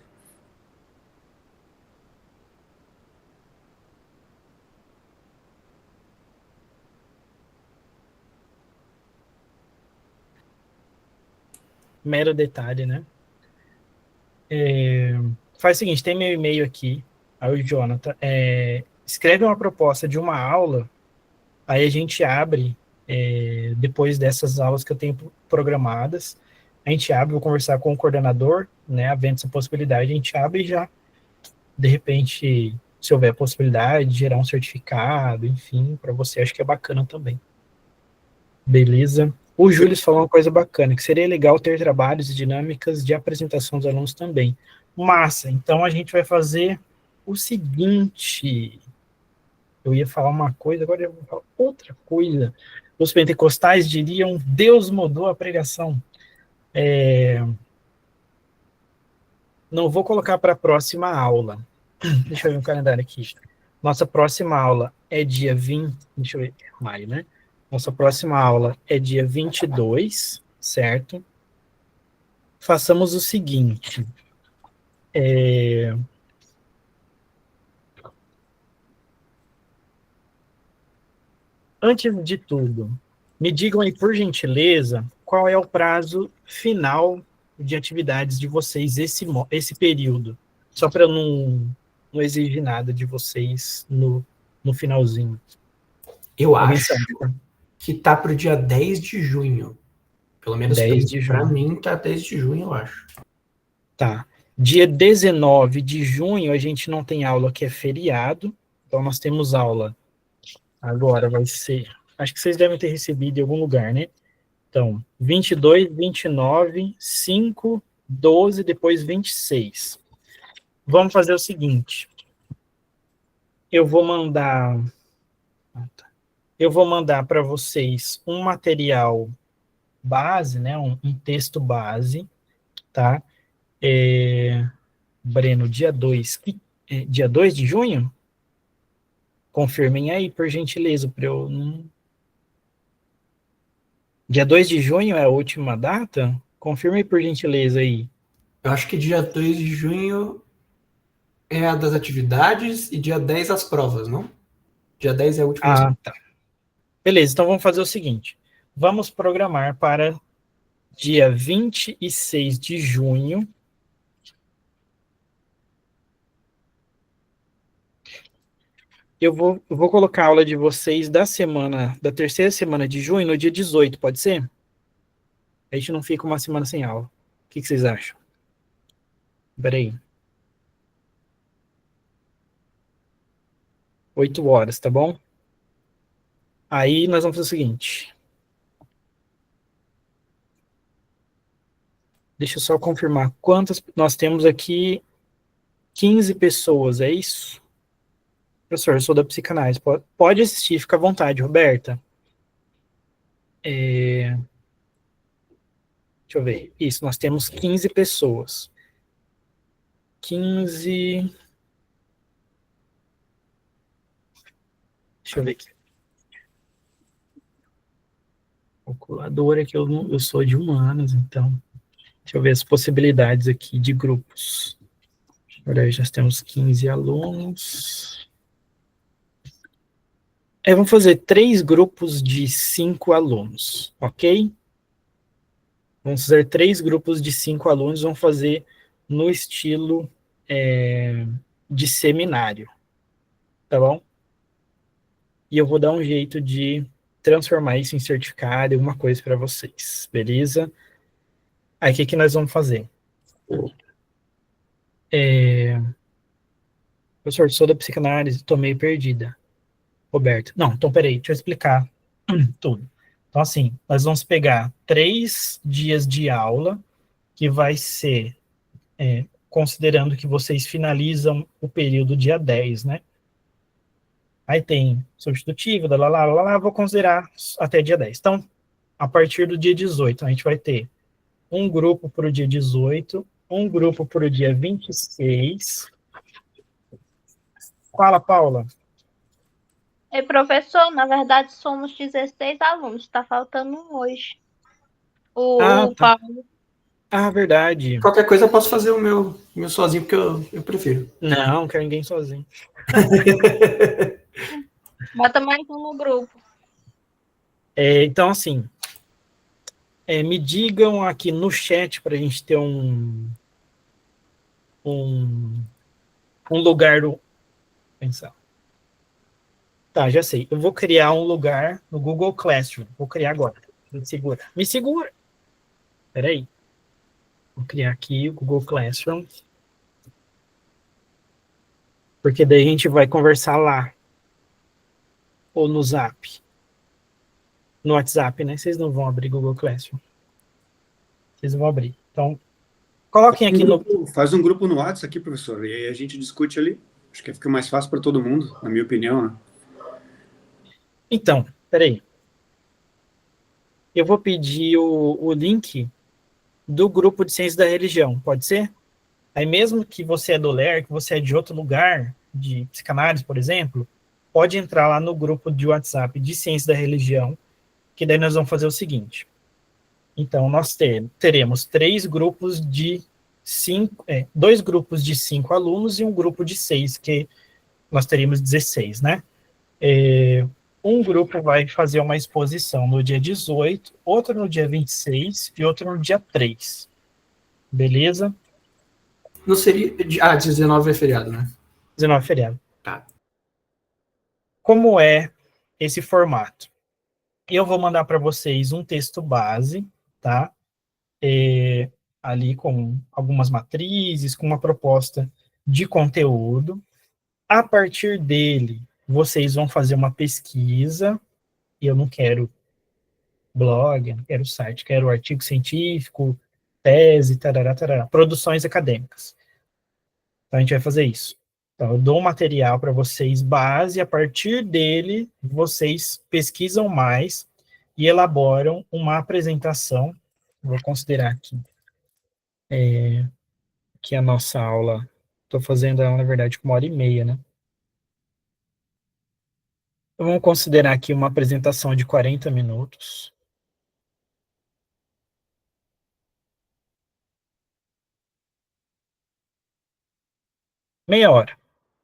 Mero detalhe, né? Faz o seguinte, tem meu e-mail aqui, aí o Jonathan, escreve uma proposta de uma aula, aí a gente abre, depois dessas aulas que eu tenho programadas, a gente abre, vou conversar com o coordenador, né, havendo essa possibilidade, a gente abre e já, de repente, se houver possibilidade de gerar um certificado, enfim, para você, acho que é bacana também. Beleza? O Júlio falou uma coisa bacana, que seria legal ter trabalhos e dinâmicas de apresentação dos alunos também. Massa, então a gente vai fazer o seguinte, eu ia falar uma coisa, agora eu vou falar outra coisa. Os pentecostais diriam, Deus mudou a pregação. Não vou colocar para a próxima aula. Deixa eu ver o calendário aqui. Nossa próxima aula é dia 20, deixa eu ver, maio, né? Nossa próxima aula é dia 22, certo? Façamos o seguinte. Antes de tudo, me digam aí, por gentileza, qual é o prazo final de atividades de vocês esse período? Só para não exigir nada de vocês no finalzinho. Eu acho que tá pro dia 10 de junho. Pelo menos 10 de para junho. mim tá 10 de junho, eu acho. Tá. Dia 19 de junho a gente não tem aula, que é feriado. Então nós temos aula. Agora vai ser... Acho que vocês devem ter recebido em algum lugar, né? Então, 22, 29, 5, 12, depois 26. Vamos fazer o seguinte. Eu vou mandar para vocês um material base, né? Um texto base, tá? Breno, dia 2 de junho? Confirmem aí, por gentileza, para eu não... Dia 2 de junho é a última data? Confirme por gentileza aí. Eu acho que dia 2 de junho é a das atividades e dia 10 as provas, não? Dia 10 é a última. Tá. Beleza, então vamos fazer o seguinte. Vamos programar para dia 26 de junho. Eu vou colocar a aula de vocês da terceira semana de junho no dia 18, pode ser? A gente não fica uma semana sem aula. O que vocês acham? Peraí. 8 horas, tá bom? Aí nós vamos fazer o seguinte. Deixa eu só confirmar quantas nós temos aqui. 15 pessoas, é isso? Professor, eu sou da psicanálise. Pode assistir, fica à vontade, Roberta. Deixa eu ver. Isso, nós temos 15 pessoas. 15. Deixa eu ver aqui. Calculadora que eu sou de humanas, então. Deixa eu ver as possibilidades aqui de grupos. Agora já temos 15 alunos. Vamos fazer 3 grupos de 5 alunos, ok? Vamos fazer 3 grupos de 5 alunos, vamos fazer no estilo de seminário, tá bom? E eu vou dar um jeito de transformar isso em certificado, alguma coisa para vocês, beleza? Aí, o que nós vamos fazer? Professor, sou da psicanálise, estou meio perdida. Roberto. Não, então peraí, deixa eu explicar tudo. Então, assim, nós vamos pegar 3 dias de aula, que vai ser, considerando que vocês finalizam o período dia 10, né? Aí tem substitutivo, vou considerar até dia 10. Então, a partir do dia 18, a gente vai ter um grupo para o dia 18, um grupo para o dia 26. Fala, Paula. Professor, na verdade somos 16 alunos, está faltando um hoje. Tá. Paulo. Verdade. Qualquer coisa eu posso fazer o meu sozinho, porque eu prefiro. Não quero ninguém sozinho. Bota mais um no grupo. Então, assim, me digam aqui no chat para a gente ter um lugar do... Pensar. Tá, já sei. Eu vou criar um lugar no Google Classroom. Vou criar agora. Me segura. Peraí. Vou criar aqui o Google Classroom. Porque daí a gente vai conversar lá. Ou no Zap. No WhatsApp, né? Vocês não vão abrir Google Classroom. Vocês não vão abrir. Então, coloquem aqui Faz um grupo no WhatsApp aqui, professor. E aí a gente discute ali. Acho que fica mais fácil para todo mundo, na minha opinião, né? Então, peraí. Eu vou pedir o link do grupo de Ciências da Religião, pode ser? Aí mesmo que você é do LER, que você é de outro lugar, de psicanálise, por exemplo, pode entrar lá no grupo de WhatsApp de Ciências da Religião, que daí nós vamos fazer o seguinte. Então, nós teremos 2 grupos de 5 alunos e um grupo de 6, que nós teríamos 16, né? Um grupo vai fazer uma exposição no dia 18, outro no dia 26 e outro no dia 3. Beleza? Não seria... 19 é feriado, né? 19 é feriado. Tá. Como é esse formato? Eu vou mandar para vocês um texto base, tá? Ali com algumas matrizes, com uma proposta de conteúdo. A partir dele, vocês vão fazer uma pesquisa, e eu não quero blog, não quero site, quero artigo científico, tese, tarará, tarará, produções acadêmicas. Então, a gente vai fazer isso. Então, eu dou um material para vocês base, e a partir dele, vocês pesquisam mais e elaboram uma apresentação. Vou considerar aqui que a nossa aula, estou fazendo ela, na verdade, com 1h30, né? Então, vamos considerar aqui uma apresentação de 40 minutos. Meia hora.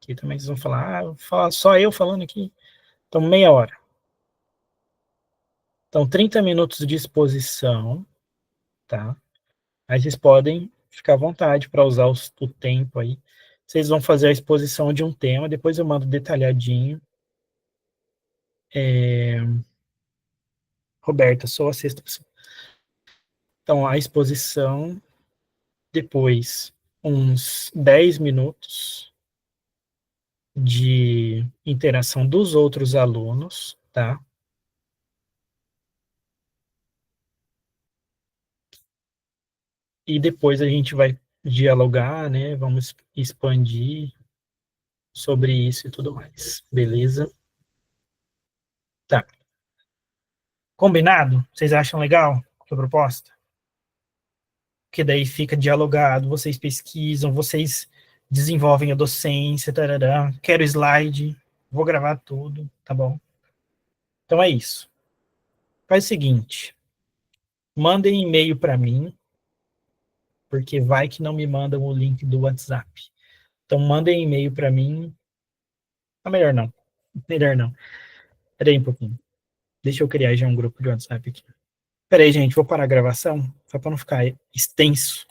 Aqui também vocês vão falar, vou falar só eu falando aqui. Então, meia hora. Então, 30 minutos de exposição, tá? Aí vocês podem ficar à vontade para usar o tempo aí. Vocês vão fazer a exposição de um tema, depois eu mando detalhadinho. Roberta, sou a 6ª pessoa. Então, a exposição, depois uns 10 minutos de interação dos outros alunos, tá? E depois a gente vai dialogar, né? Vamos expandir sobre isso e tudo mais, beleza? Tá. Combinado? Vocês acham legal a proposta? Porque daí fica dialogado, vocês pesquisam, vocês desenvolvem a docência, tarará. Quero slide, vou gravar tudo, tá bom? Então é isso. Faz o seguinte, mandem e-mail para mim, porque vai que não me mandam o link do WhatsApp. Então mandem e-mail para mim. Ah, melhor não. Melhor não. Pera aí um pouquinho. Deixa eu criar já um grupo de WhatsApp aqui. Pera aí, gente, vou parar a gravação, só para não ficar extenso.